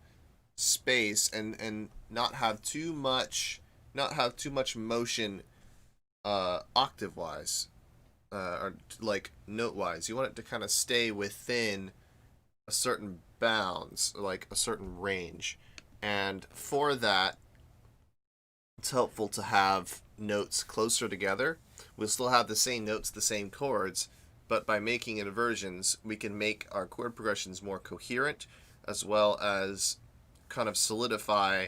space and not have too much motion octave wise. Or like note wise, you want it to kind of stay within a certain bounds, like a certain range. And for that, it's helpful to have notes closer together. We'll still have the same notes, the same chords, but by making inversions, we can make our chord progressions more coherent, as well as kind of solidify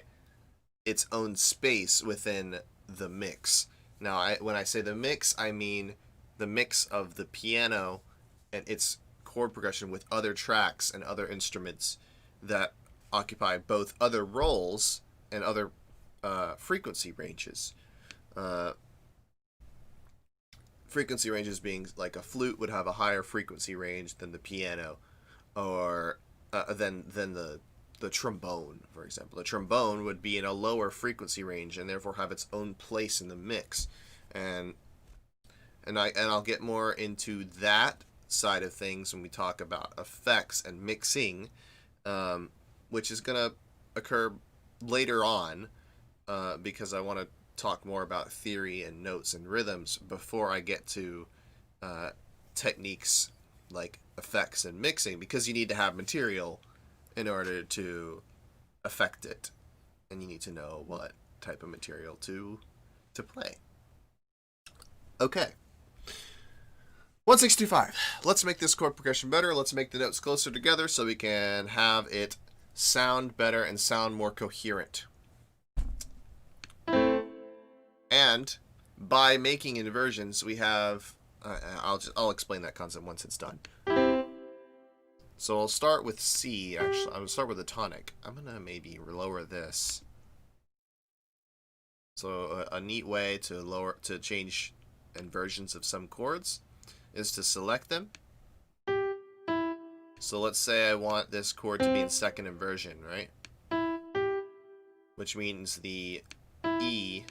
its own space within the mix. Now, when I say the mix, I mean the mix of the piano and its chord progression with other tracks and other instruments that occupy both other roles and other frequency ranges. Frequency ranges being like a flute would have a higher frequency range than the piano, or than the trombone, for example. The trombone would be in a lower frequency range and therefore have its own place in the mix. And I'll get more into that side of things when we talk about effects and mixing, which is going to occur later on, because I want to talk more about theory and notes and rhythms before I get to techniques like effects and mixing, because you need to have material in order to affect it, and you need to know what type of material to play. Okay. 1625. Let's make this chord progression better. Let's make the notes closer together so we can have it sound better and sound more coherent. And by making inversions, we have... I'll explain that concept once it's done. So I'll start with C, actually. I'm going to start with the tonic. I'm going to maybe lower this. So a neat way to change inversions of some chords is to select them. So let's say I want this chord to be in second inversion, right? Which means the E,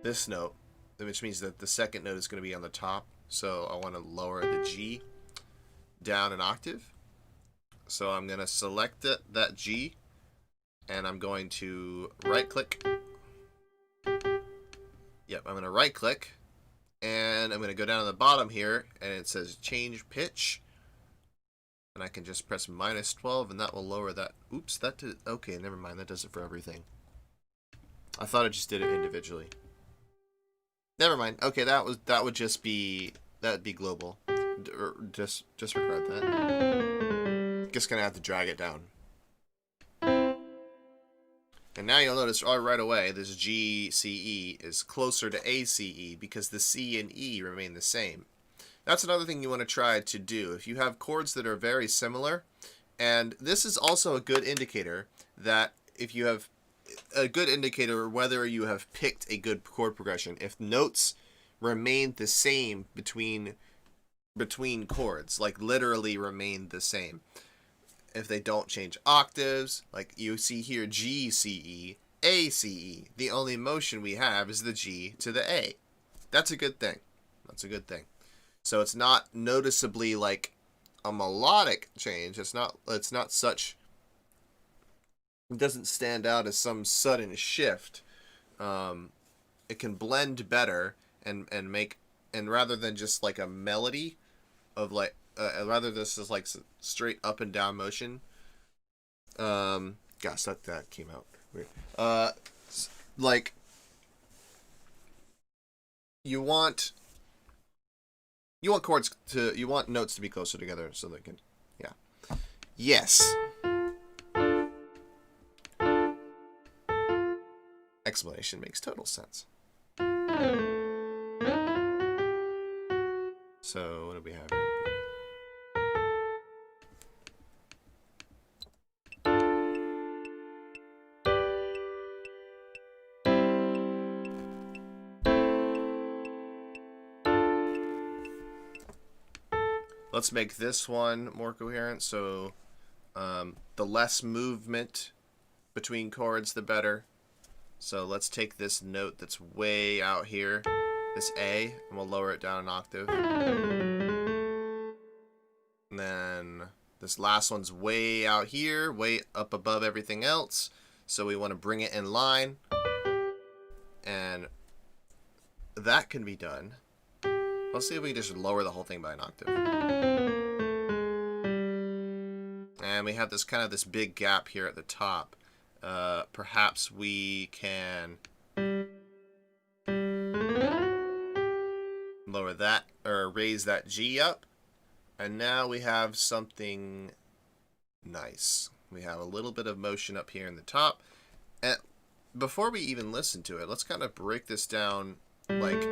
this note, which means that the second note is going to be on the top. So I want to lower the G down an octave. So I'm going to select that G, and I'm going to right click. Yep, I'm going to right click. And I'm going to go down to the bottom here, and it says change pitch. And I can just press -12, and that will lower that. Oops, that did. Okay, never mind. That does it for everything. I thought it just did it individually. Never mind. Okay, that would just be global. Just disregard that. Just gonna have to drag it down. And now you'll notice right away this G, C, E is closer to A, C, E because the C and E remain the same. That's another thing you want to try to do. If you have chords that are very similar, and this is also a good indicator that if you have a good indicator whether you have picked a good chord progression, if notes remain the same between chords, like literally remain the same. If they don't change octaves, like you see here, G, C, E, A, C, E. The only motion we have is the G to the A. That's a good thing. That's a good thing. So it's not noticeably like a melodic change. It's not such, it doesn't stand out as some sudden shift. It can blend better and make, and rather than just like a melody of like, rather this is like straight up and down motion. Gosh, that came out weird. Like you want chords to, you want notes to be closer together so they can, yeah. Yes. Explanation makes total sense. So what do we have here? Let's make this one more coherent. So the less movement between chords, the better. So let's take this note that's way out here, this A, and we'll lower it down an octave. And then this last one's way out here, way up above everything else. So we want to bring it in line. And that can be done. Let's see if we can just lower the whole thing by an octave. And we have this kind of this big gap here at the top. Perhaps we can lower that or raise that G up. And now we have something nice. We have a little bit of motion up here in the top. And before we even listen to it, let's kind of break this down like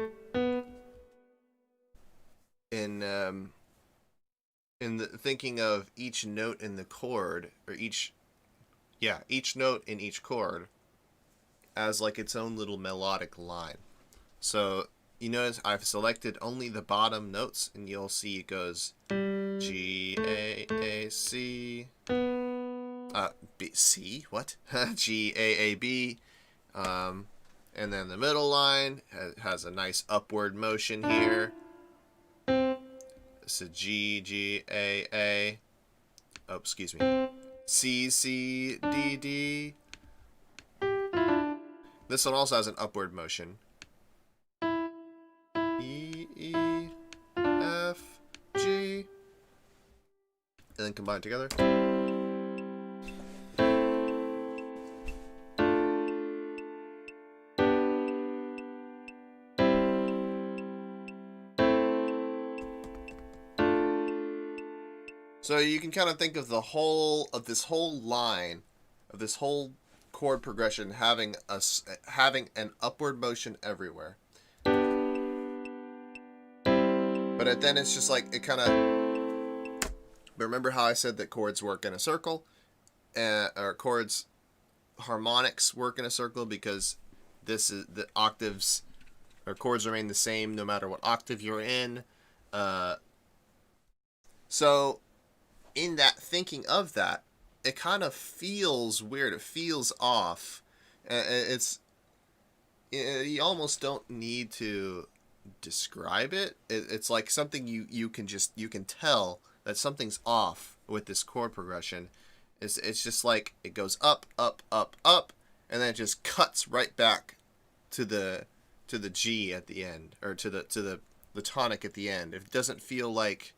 in the thinking of each note in the chord, or each note in each chord as like its own little melodic line. So you notice I've selected only the bottom notes, and you'll see it goes G, A, C, B, C, what? G, A, B, and then the middle line has a nice upward motion here. So G, G, A, oh, excuse me, C, C, D, D. This one also has an upward motion. E, E, F, G. And then combine together. So you can kind of think of this whole line, of this whole chord progression having an upward motion everywhere. But then it's just like it kind of. Remember how I said that chords work in a circle, or chords harmonics work in a circle, because this is the octaves or chords remain the same no matter what octave you're in. So in that thinking of that, it kind of feels weird. It feels off. You almost don't need to describe it. It's like something you can tell that something's off with this chord progression. It's just like it goes up, up, up, up, and then it just cuts right back to the G at the end, or to the tonic at the end. It doesn't feel like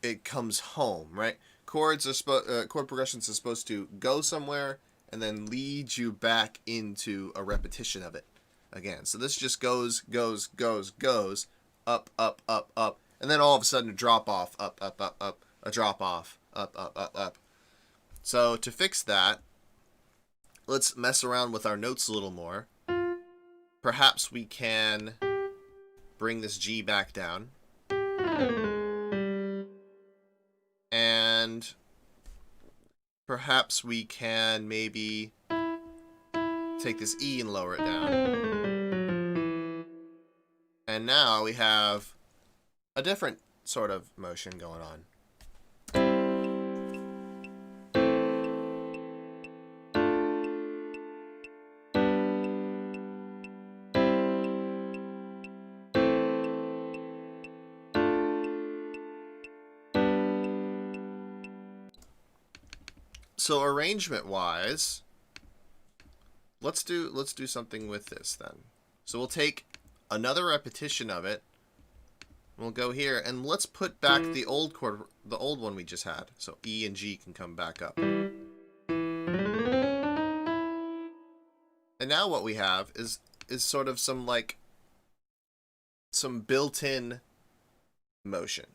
it comes home, right? Chord progressions are supposed to go somewhere and then lead you back into a repetition of it again. So this just goes, up, up, up, up, and then all of a sudden a drop off, up, up, up, up, a drop off, up, up, up, up. So to fix that, let's mess around with our notes a little more. Perhaps we can bring this G back down. And perhaps we can maybe take this E and lower it down. And now we have a different sort of motion going on. So arrangement-wise, let's do something with this then. So we'll take another repetition of it. We'll go here and let's put back the old chord, the old one we just had. So E and G can come back up. And now what we have is sort of some built-in motion.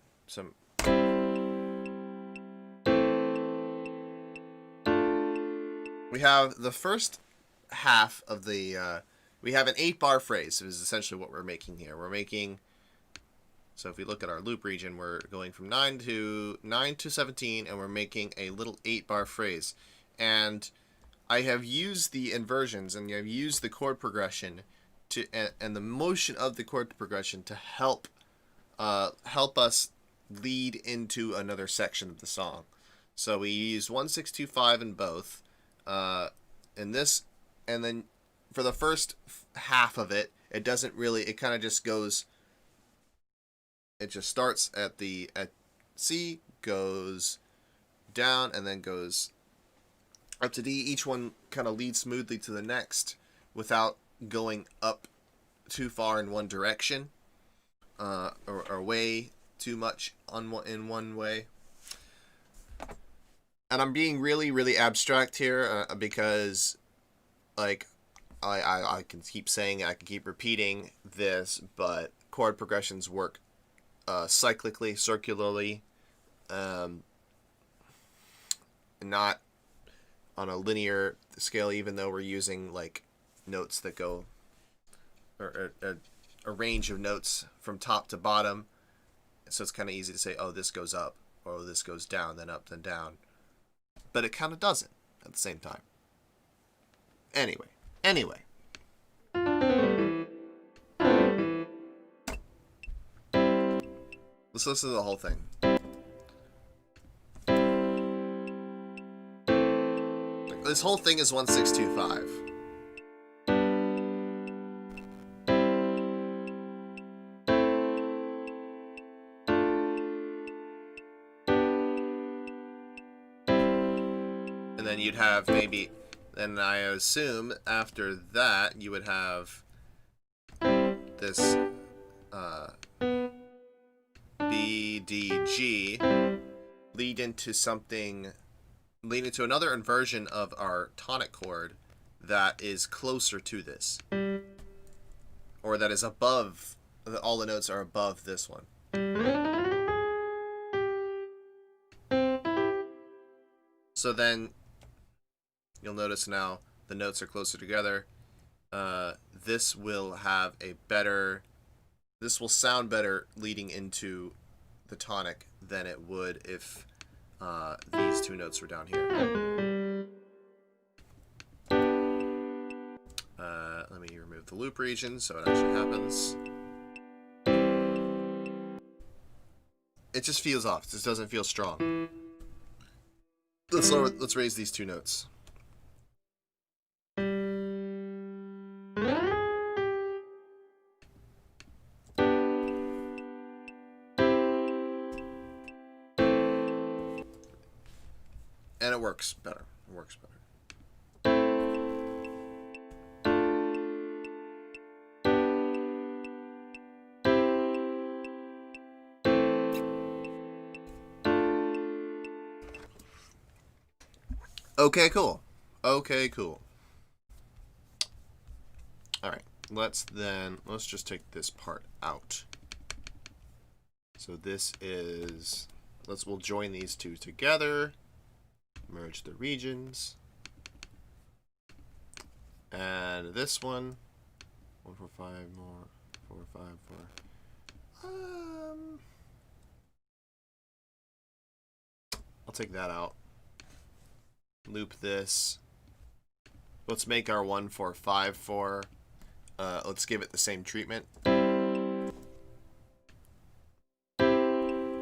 We have the first half of the, we have an 8-bar phrase, is essentially what we're making here. We're making, so if we look at our loop region, we're going from 9 to 17, and we're making a little 8-bar phrase. And I have used the inversions, and I've used the chord progression to, and the motion of the chord progression to help us lead into another section of the song. So we use 1, 6, 2, 5 in both. In this, and then for the first half of it, it doesn't really, it kind of just goes, it just starts at C, goes down, and then goes up to D. Each one kind of leads smoothly to the next without going up too far in one direction, or way too much in one way. And I'm being really, really abstract here because, like, I can keep saying it, I can keep repeating this, but chord progressions work cyclically, circularly, not on a linear scale, even though we're using, like, notes that go, or a range of notes from top to bottom. So it's kind of easy to say, oh, this goes up, or this goes down, then up, then down. But it kind of doesn't at the same time. Anyway. Let's listen to the whole thing. This whole thing is 1, 6, 2, 5. And then you'd have maybe, then I assume after that you would have this B, D, G lead into another inversion of our tonic chord that is closer to this, or that is above, all the notes are above this one. So then you'll notice now the notes are closer together. This will sound better leading into the tonic than it would if these two notes were down here. Let me remove the loop region so it actually happens. It just feels off. It just doesn't feel strong. Let's raise these two notes. And it works better. It works better. Okay, cool. Okay, cool. All right. Let's just take this part out. So this is, we'll join these two together. Merge the regions, and this one 1, 4, 5 more 4, 5, 4. I'll take that out. Loop this. Let's make our 1-4-5-4. Let's give it the same treatment.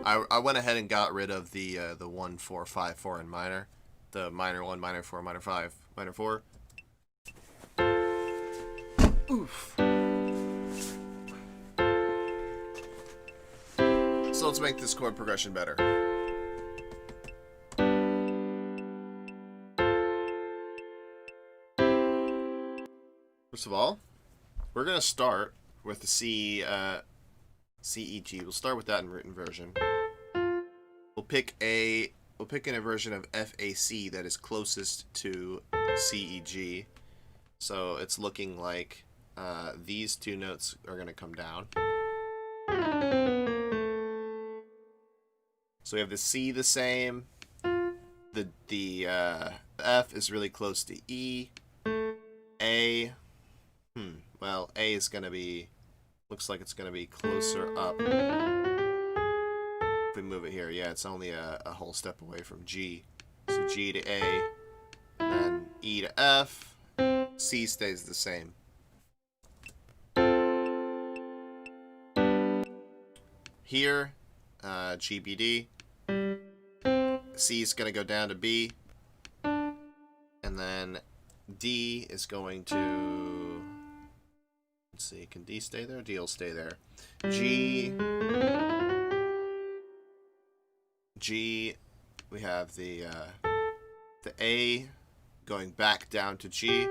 I went ahead and got rid of the 1-4-5-4 in minor. The minor 1, minor 4, minor 5, minor 4. Oof. So let's make this chord progression better. First of all, we're going to start with the C, E, G. We'll start with that in root inversion. We'll pick an inversion of FAC that is closest to C, E, G. So it's looking like these two notes are going to come down. So we have the C the same. The F is really close to E. A. Well, A is going to be, looks like it's going to be closer up. If we move it here, yeah, it's only a whole step away from G. So G to A, and then E to F. C stays the same. Here, G, B, D. C is going to go down to B. And then D is going to... Let's see, can D stay there? D will stay there. G, we have the A going back down to G.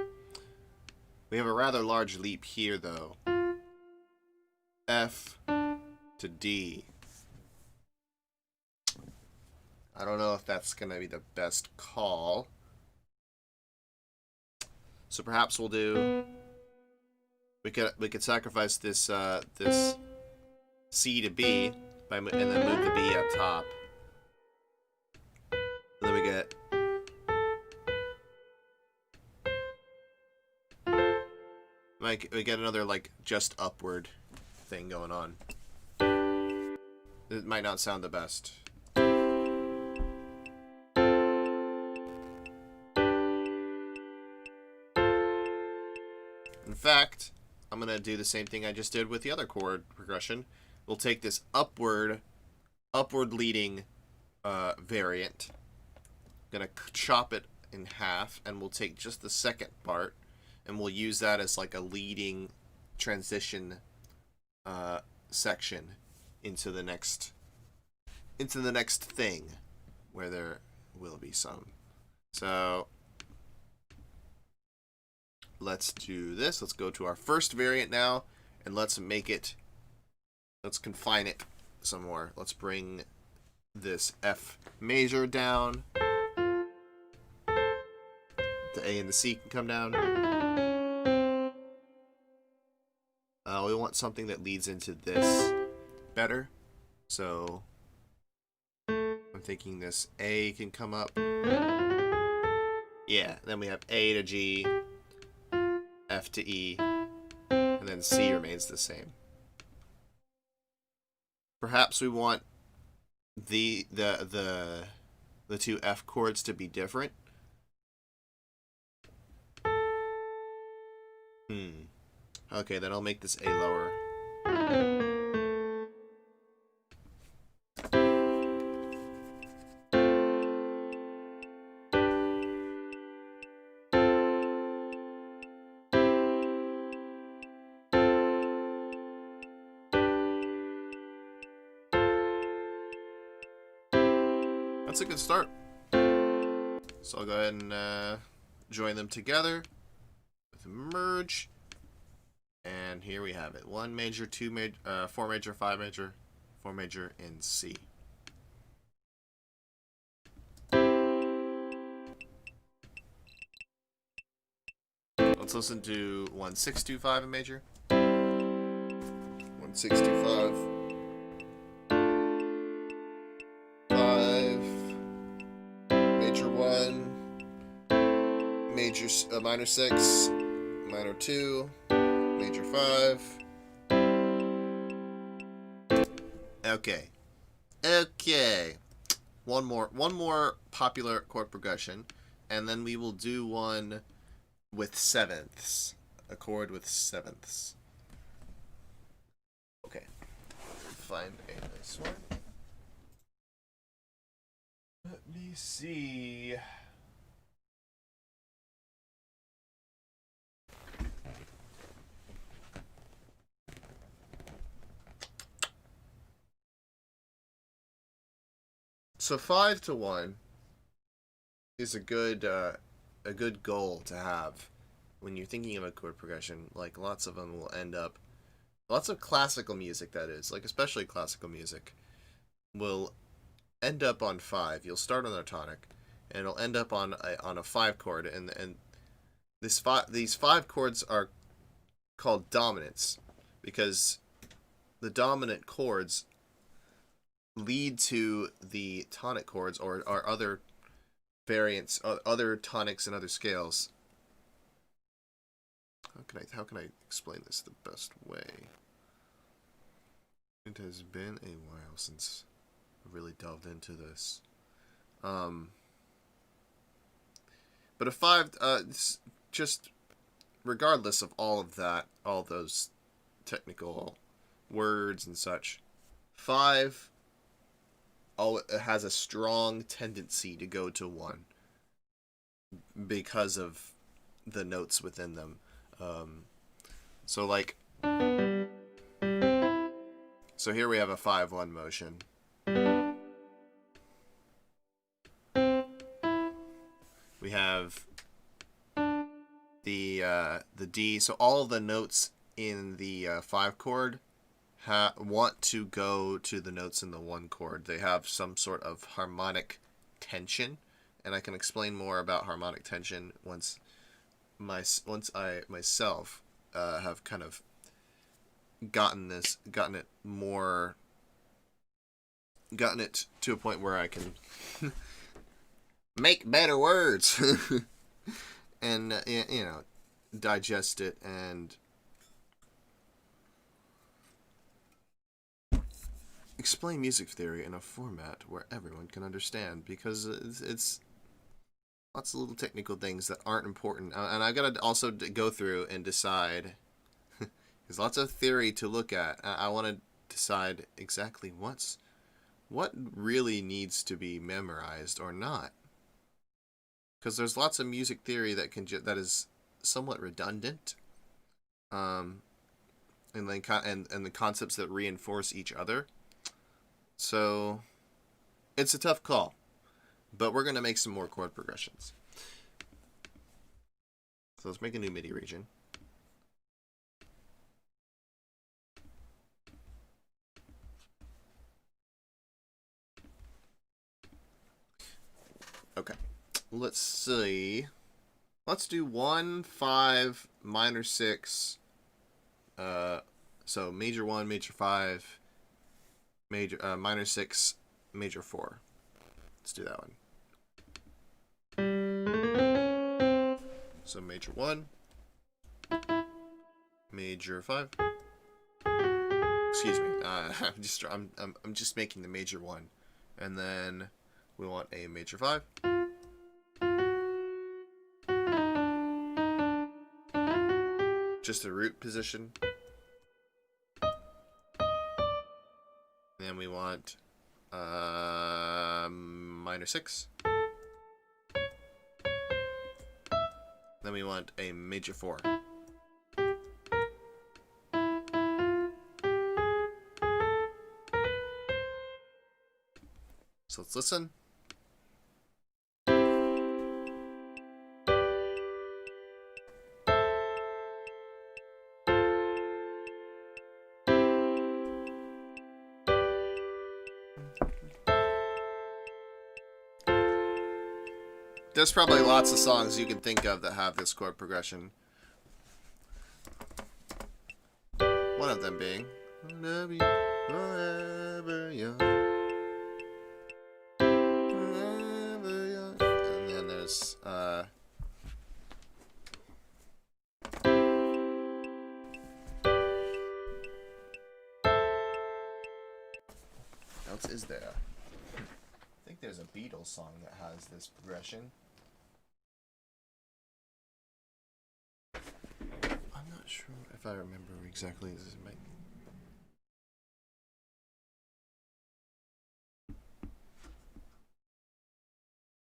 We have a rather large leap here, though. F to D. I don't know if that's going to be the best call. So perhaps we'll do... We could sacrifice this this C to B and then move the B up top. And then we get another like just upward thing going on. It might not sound the best. In fact, I'm going to do the same thing I just did with the other chord progression. We'll take this upward leading variant. I'm going to chop it in half, and we'll take just the second part, and we'll use that as like a leading transition section into the next thing, where there will be some. So let's do this. Let's go to our first variant now, and let's confine it some more. Let's bring this F major down. The A and the C can come down. We want something that leads into this better. So I'm thinking this A can come up. Yeah, then we have A to G, F to E, and then C remains the same. Perhaps we want the two F chords to be different. Okay, then I'll make this A lower. That's a good start. So I'll go ahead and join them together with a merge. And here we have it. 1 major, 2 major, 4 major, 5 major, 4 major in C. Let's listen to 1-6-2-5 in major. 1-6-2-5. 5. Major 1. Major minor 6. Minor 2. Major 5. Okay. Okay. One more popular chord progression, and then we will do one with sevenths. A chord with sevenths. Okay. Find a nice one. Let me see. So 5-1 is a good goal to have when you're thinking of a chord progression. Like lots of them will end up, lots of classical music, that is, like especially classical music, will end up on 5. You'll start on a tonic, and it'll end up on a 5 chord, and these 5 chords are called dominants because the dominant chords lead to the tonic chords or other variants, other tonics and other scales. How can I explain this the best way? It has been a while since I really delved into this. But a 5, just regardless of all of that, all those technical words and such, 5 it has a strong tendency to go to 1 because of the notes within them. So like, so here we have a 5-1 motion. We have the D. So all of the notes in the 5 chord want to go to the notes in the 1 chord. They have some sort of harmonic tension, and I can explain more about harmonic tension once I myself have kind of gotten it to a point where I can make better words and digest it and explain music theory in a format where everyone can understand, because it's lots of little technical things that aren't important, and I've got to also go through and decide. There's lots of theory to look at. I want to decide exactly what really needs to be memorized or not, because there's lots of music theory that is somewhat redundant, and the concepts that reinforce each other. So it's a tough call, but we're going to make some more chord progressions. So let's make a new MIDI region. Okay, let's see. Let's do 1, 5, minor 6. So major 1, major 5, minor 6, major 4. Let's do that one. So major 1, major 5. Excuse me. I'm just making the major 1, and then we want a major 5. Just a root position. And then we want minor 6. Then we want a major 4. So let's listen. There's probably lots of songs you can think of that have this chord progression. One of them being Love You Forever Young. Forever Young. And then there's else is there? I think there's a Beatles song that has this progression. I'm not sure if I remember exactly. This is my...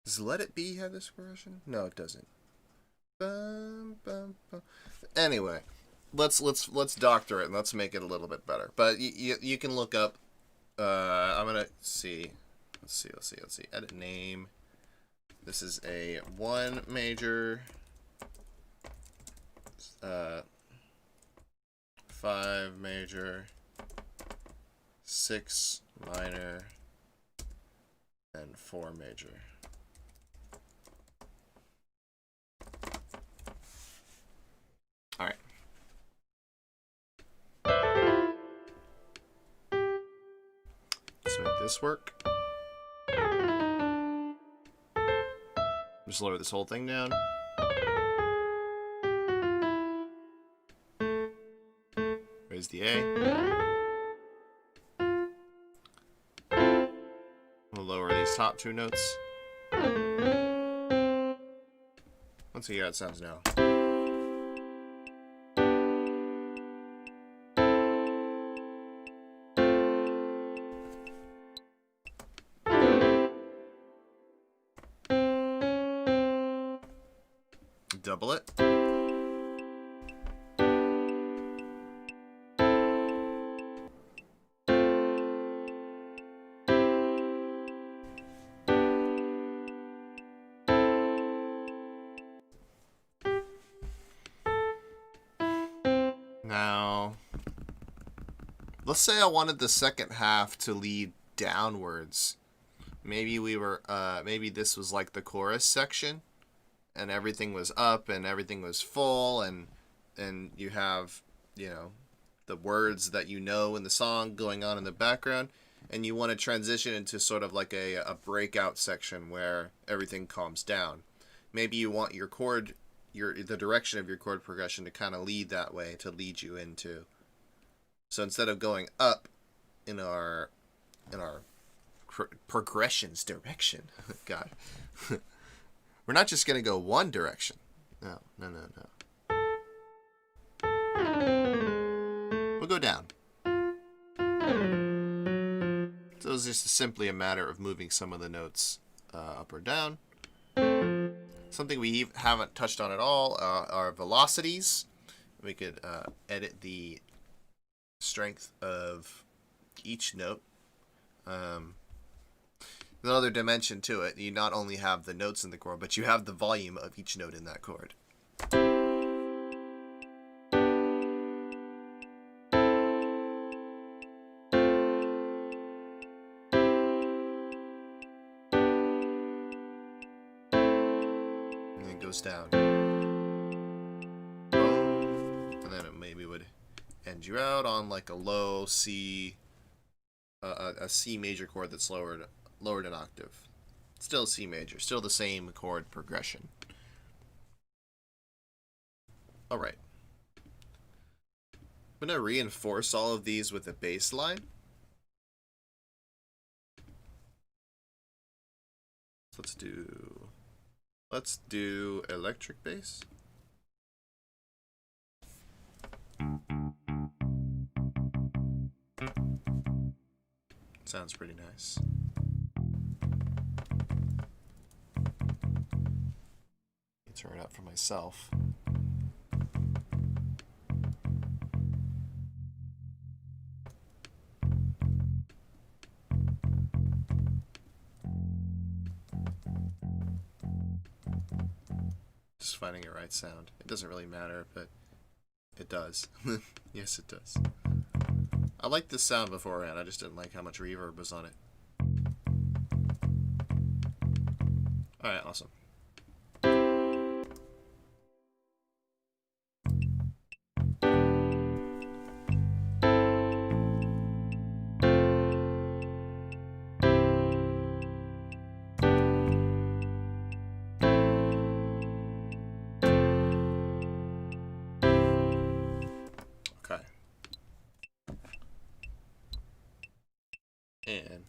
Does Let It Be have this progression? No, it doesn't. Bum, bum, bum. Anyway, let's doctor it and let's make it a little bit better. But you can look up. I'm gonna see. Let's see. Edit name. This is a 1 major, 5 major, 6 minor, and 4 major. All right. Let's make this work. Just lower this whole thing down. Raise the A. We'll lower these top 2 notes. Let's see how it sounds now. Double it. Now, let's say I wanted the second half to lead downwards. Maybe maybe this was like the chorus section, and everything was up and everything was full, and you have, you know, the words that you know in the song going on in the background, and you want to transition into sort of like a breakout section where everything calms down. Maybe you want your chord, the direction of your chord progression to kind of lead that way, to lead you into. So instead of going up in our progressions direction, God, we're not just going to go one direction. No. We'll go down. So it's just simply a matter of moving some of the notes up or down. Something we haven't touched on at all are velocities. We could edit the strength of each note. Another dimension to it. You not only have the notes in the chord, but you have the volume of each note in that chord. And it goes down. And then it maybe would end you out on like a low C, a C major chord that's lowered an octave. Still C major, still the same chord progression. All right. I'm going to reinforce all of these with a bass line. So let's do electric bass. Sounds pretty nice. Turn it up for myself. Just finding a right sound. It doesn't really matter, but it does. Yes, it does. I liked this sound beforehand. I just didn't like how much reverb was on it. Alright, awesome. And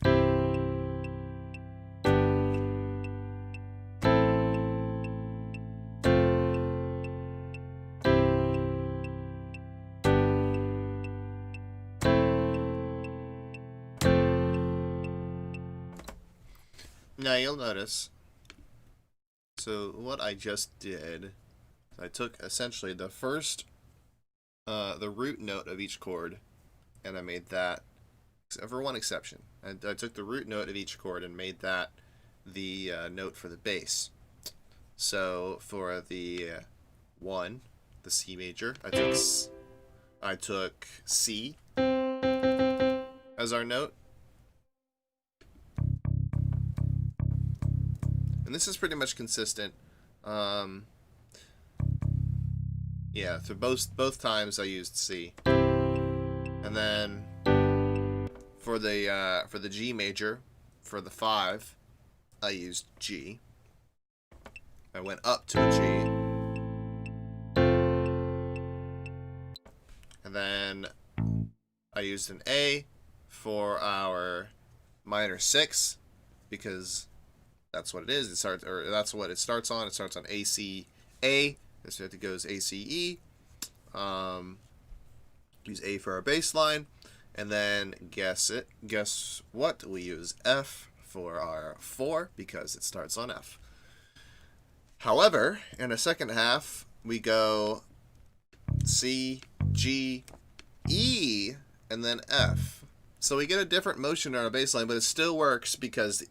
now you'll notice, so what I just did, I took essentially the first, the root note of each chord, and I made that, except for one exception. I took the root note of each chord and made that the note for the bass. So for the one, the C major, I took C as our note. And this is pretty much consistent. Yeah, for both times I used C. And then for the G major, for the 5, I used G. I went up to a G. And then I used an A for our minor 6 because that's what it is. It starts, or that's what it starts on. It starts on A, C, A. So it goes A, C, E. Use A for our bass line. And then guess what? We use F for our 4 because it starts on F. However, in the second half, we go C, G, E, and then F. So we get a different motion on our bass line, but it still works because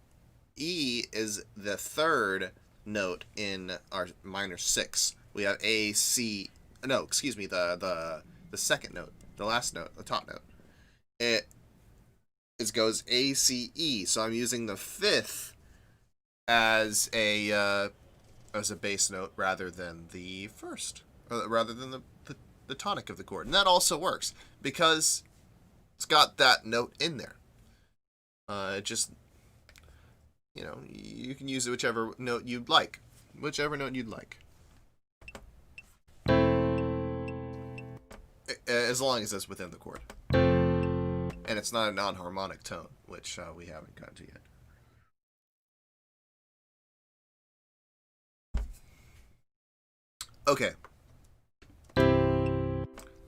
E is the third note in our minor 6. We have A, C, no, excuse me, the second note, the last note, the top note. It goes A, C, E. So I'm using the 5th as a bass note rather than the first, rather than the tonic of the chord. And that also works because it's got that note in there. It just, you know, you can use whichever note you'd like. Whichever note you'd like. As long as it's within the chord. And it's not a non-harmonic tone, which we haven't gotten to yet. Okay.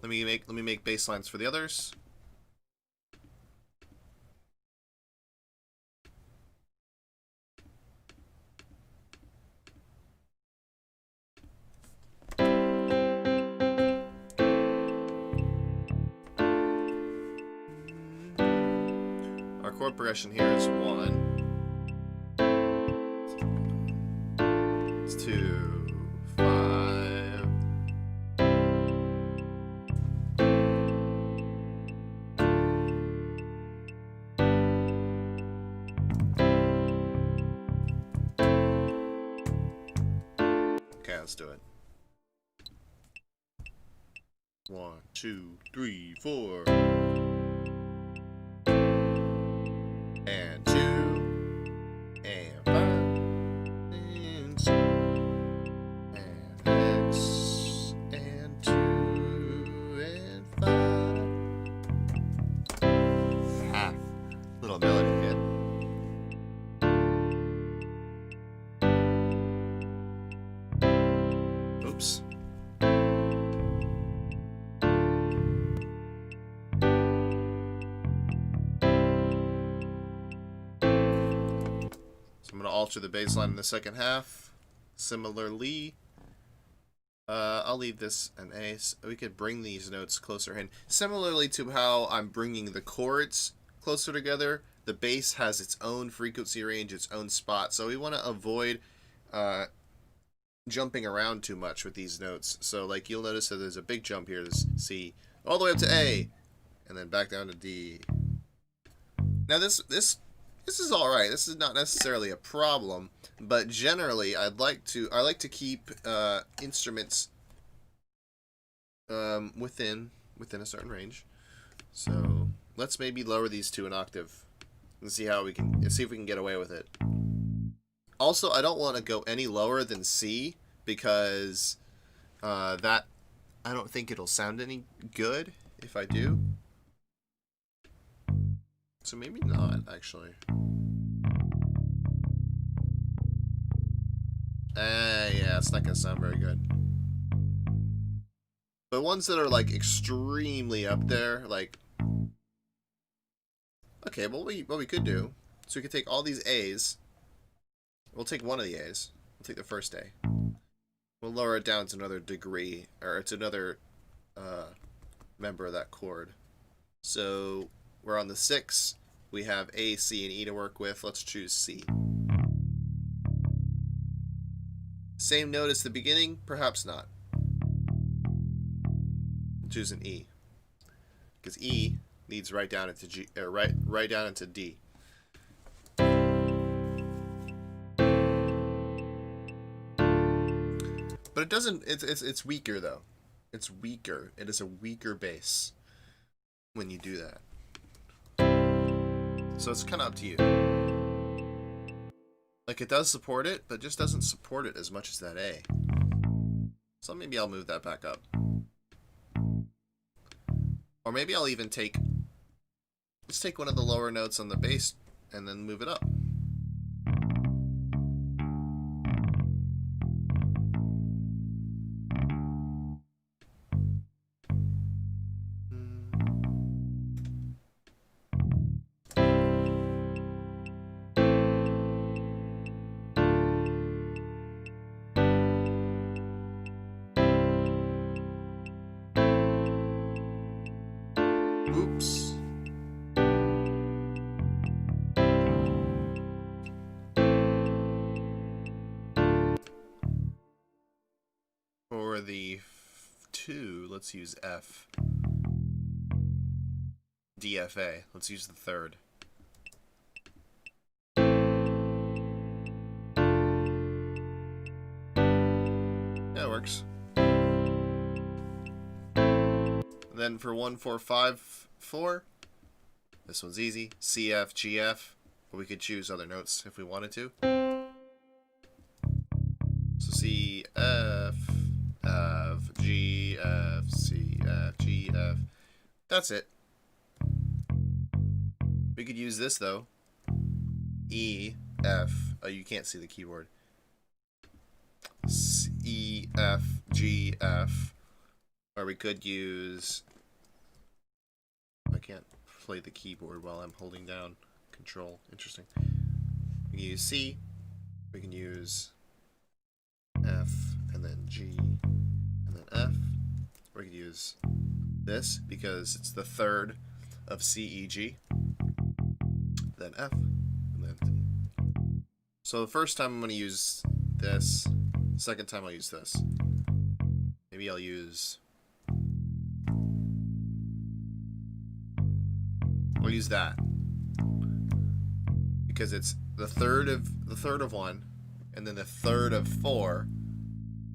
Let me make bass lines for the others. Our chord progression here is 1. It's 2, 5. Okay, let's do it. 1, 2, 3, 4. And 2, and 5, and 6, and X, and 2, and 5. Ah, little melody hit. Oops. I'm going to alter the bass line in the second half. Similarly, I'll leave this an A. So we could bring these notes closer in. Similarly to how I'm bringing the chords closer together, the bass has its own frequency range, its own spot. So we want to avoid jumping around too much with these notes. So like you'll notice that there's a big jump here. This C all the way up to A, and then back down to D. Now this is all right. This is not necessarily a problem, but generally I like to keep instruments within a certain range. So let's maybe lower these to an octave and see if we can get away with it. Also, I don't want to go any lower than C because that I don't think it'll sound any good if I do. So maybe not, actually. Yeah, it's not gonna sound very good. But ones that are like extremely up there, like, okay, well, what we could do, so we could take all these A's. We'll take one of the A's. We'll take the first A. We'll lower it down to another degree, or it's another member of that chord. So we're on the 6. We have A, C, and E to work with. Let's choose C. Same note as the beginning? Perhaps not. We'll choose an E, because E needs right down into G, right down into D. But it doesn't. It's weaker though. It's weaker. It is a weaker bass when you do that. So it's kind of up to you. Like, it does support it, but just doesn't support it as much as that A. So maybe I'll move that back up. Or maybe I'll even take... Let's take one of the lower notes on the bass and then move it up. Oops. For the 2, let's use F. DFA. Let's use the 3rd. That works. And then for 1, 4, 5, 4, this one's easy. C, F, G, F. But we could choose other notes if we wanted to. So C, F, F, G, F, C, F, G, F. That's it. We could use this though. E, F. Oh, you can't see the keyboard. C, E, F, G, F. Or we could use... I can't play the keyboard while I'm holding down Control. Interesting. We can use C. We can use F, and then G, and then F. Or we could use this, because it's the 3rd of C, E, G. Then F, and then D. So the first time I'm going to use this. Second time I'll use this. Maybe I'll use... I'll use that, because it's the third of 1, and then the 3rd of 4,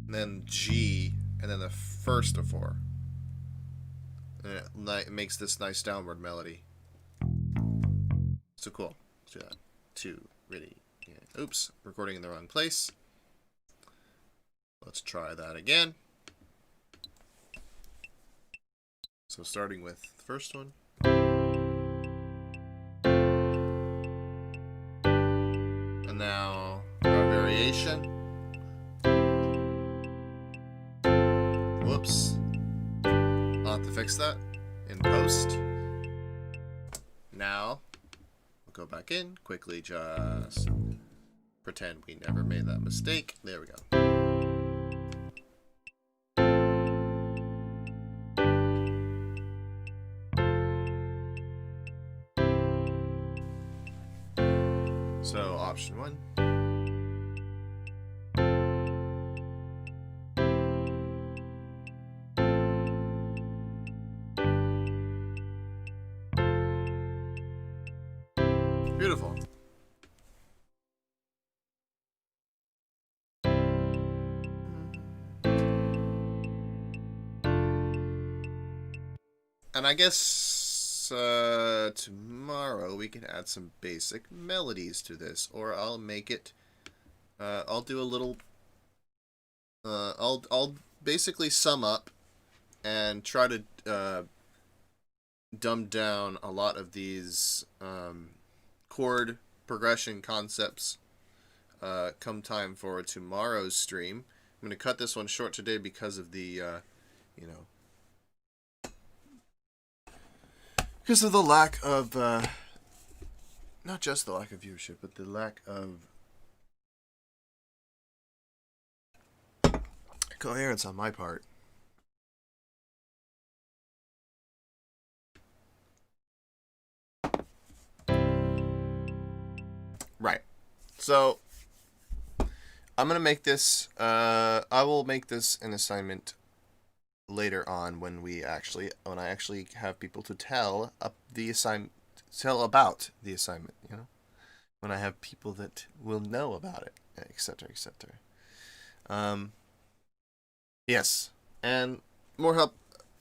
and then G, and then the 1st of 4, and it makes this nice downward melody. So cool. Let's do that. 2, really. Yeah. Oops, recording in the wrong place. Let's try that again. So starting with the first one. And now our variation. Whoops. I'll have to fix that in post. Now, we'll go back in, quickly just pretend we never made that mistake. There we go. So, option 1. Beautiful. And I guess tomorrow we can add some basic melodies to this, or I'll make it. I'll do a little. I'll basically sum up and try to dumbed down a lot of these chord progression concepts come time for tomorrow's stream. I'm going to cut this one short today because of the, because of the lack of, not just the lack of viewership, but the lack of coherence on my part. Right. So, I'm going to make this, I will make this an assignment later on when I actually have people to tell about the assignment, when I have people that will know about it, etc., etc. Yes, and more help,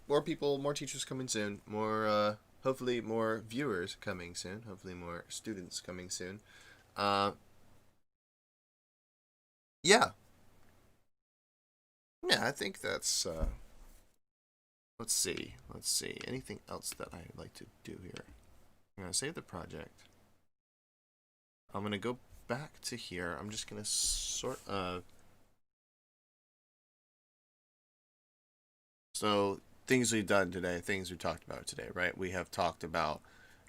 more people, more teachers coming soon, more, hopefully more viewers coming soon, hopefully more students coming soon. Yeah. Yeah, I think that's, let's see. Anything else that I'd like to do here? I'm going to save the project. I'm going to go back to here. I'm just going to sort of... So, things we've done today, things we talked about today, right? We have talked about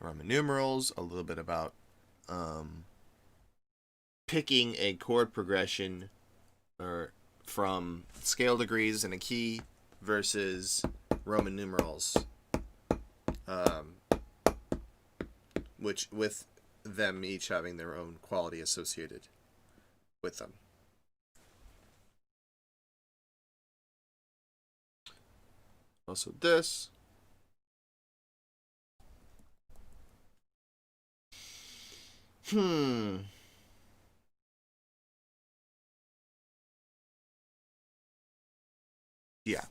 Roman numerals, a little bit about picking a chord progression or from scale degrees in a key versus Roman numerals, which with them each having their own quality associated with them. Also this. Yeah.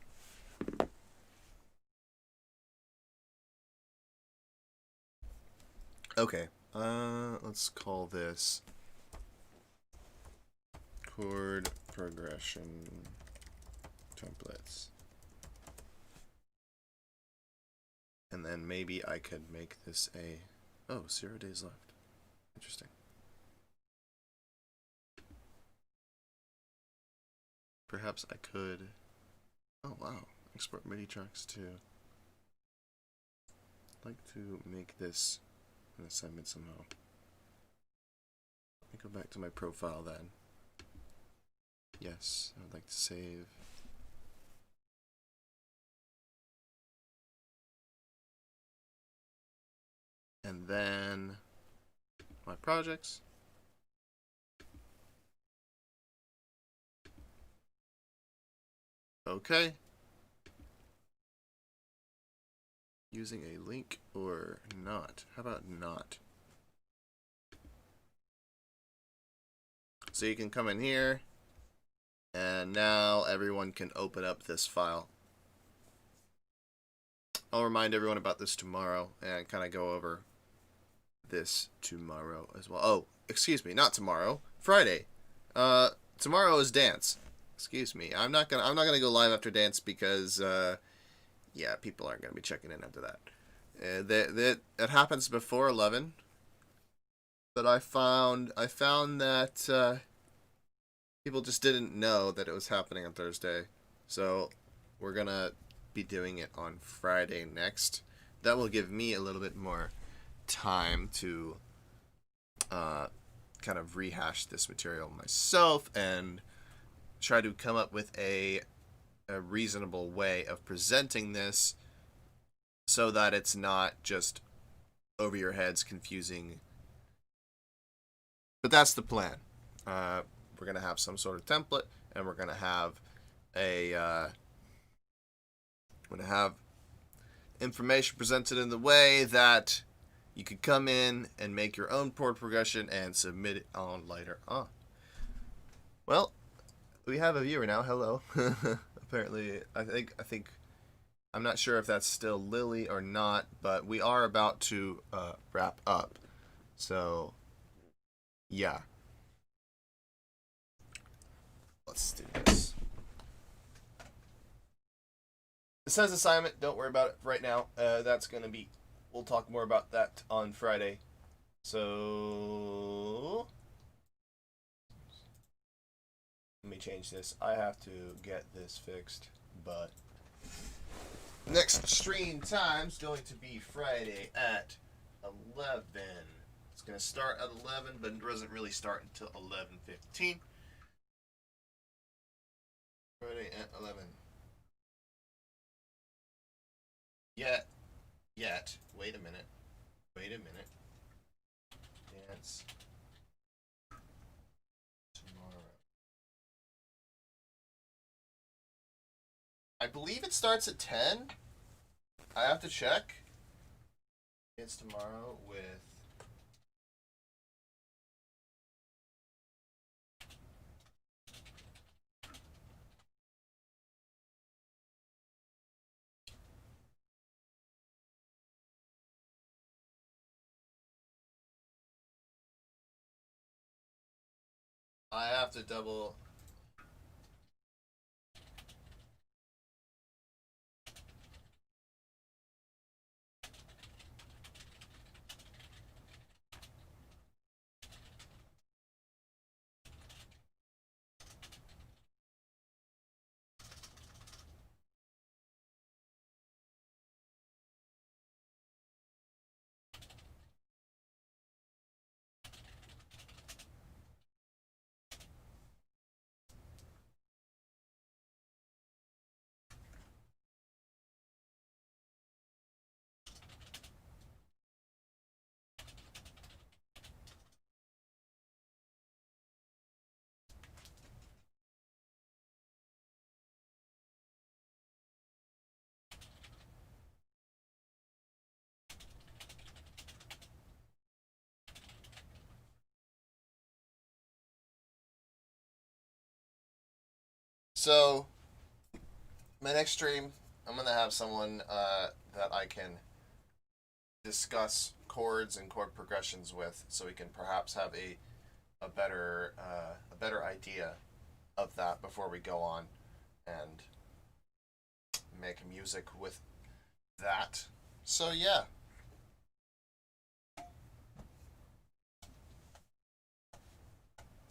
Okay. Let's call this chord progression templates. And then maybe I could make this a... Oh, 0 days left. Interesting. Perhaps I could... Oh, wow. Export MIDI tracks too. I'd like to make this an assignment somehow. Let me go back to my profile then. Yes, I'd like to save. And then my projects. Okay. Using a link or not? How about not? So you can come in here, and now everyone can open up this file. I'll remind everyone about this tomorrow and kind of go over this tomorrow as well. Oh, excuse me, not tomorrow. Friday. Tomorrow is dance. Excuse me. I'm not gonna go live after dance because yeah, people aren't gonna be checking in after that. It happens before 11. But I found that people just didn't know that it was happening on Thursday. So we're gonna be doing it on Friday next. That will give me a little bit more time to kind of rehash this material myself and try to come up with a reasonable way of presenting this so that it's not just over your heads confusing. But that's the plan. We're going to have some sort of template, and we're going to have information presented in the way that you could come in and make your own chord progression and submit it on later on. Well, we have a viewer now. Hello. Apparently, I think I'm not sure if that's still Lily or not, but we are about to wrap up. So, yeah. Let's do this. It says assignment. Don't worry about it right now. That's going to be we'll talk more about that on Friday. So let me change this. I have to get this fixed, but next stream time's going to be Friday at 11. It's going to start at 11, but it doesn't really start until 11:15. Friday at 11. Yet. Wait a minute. Dance tomorrow. I believe it starts at 10. I have to check. It's tomorrow with. I have to double. So, my next stream, I'm going to have someone that I can discuss chords and chord progressions with, so we can perhaps have a better idea of that before we go on and make music with that. So yeah.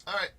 All right.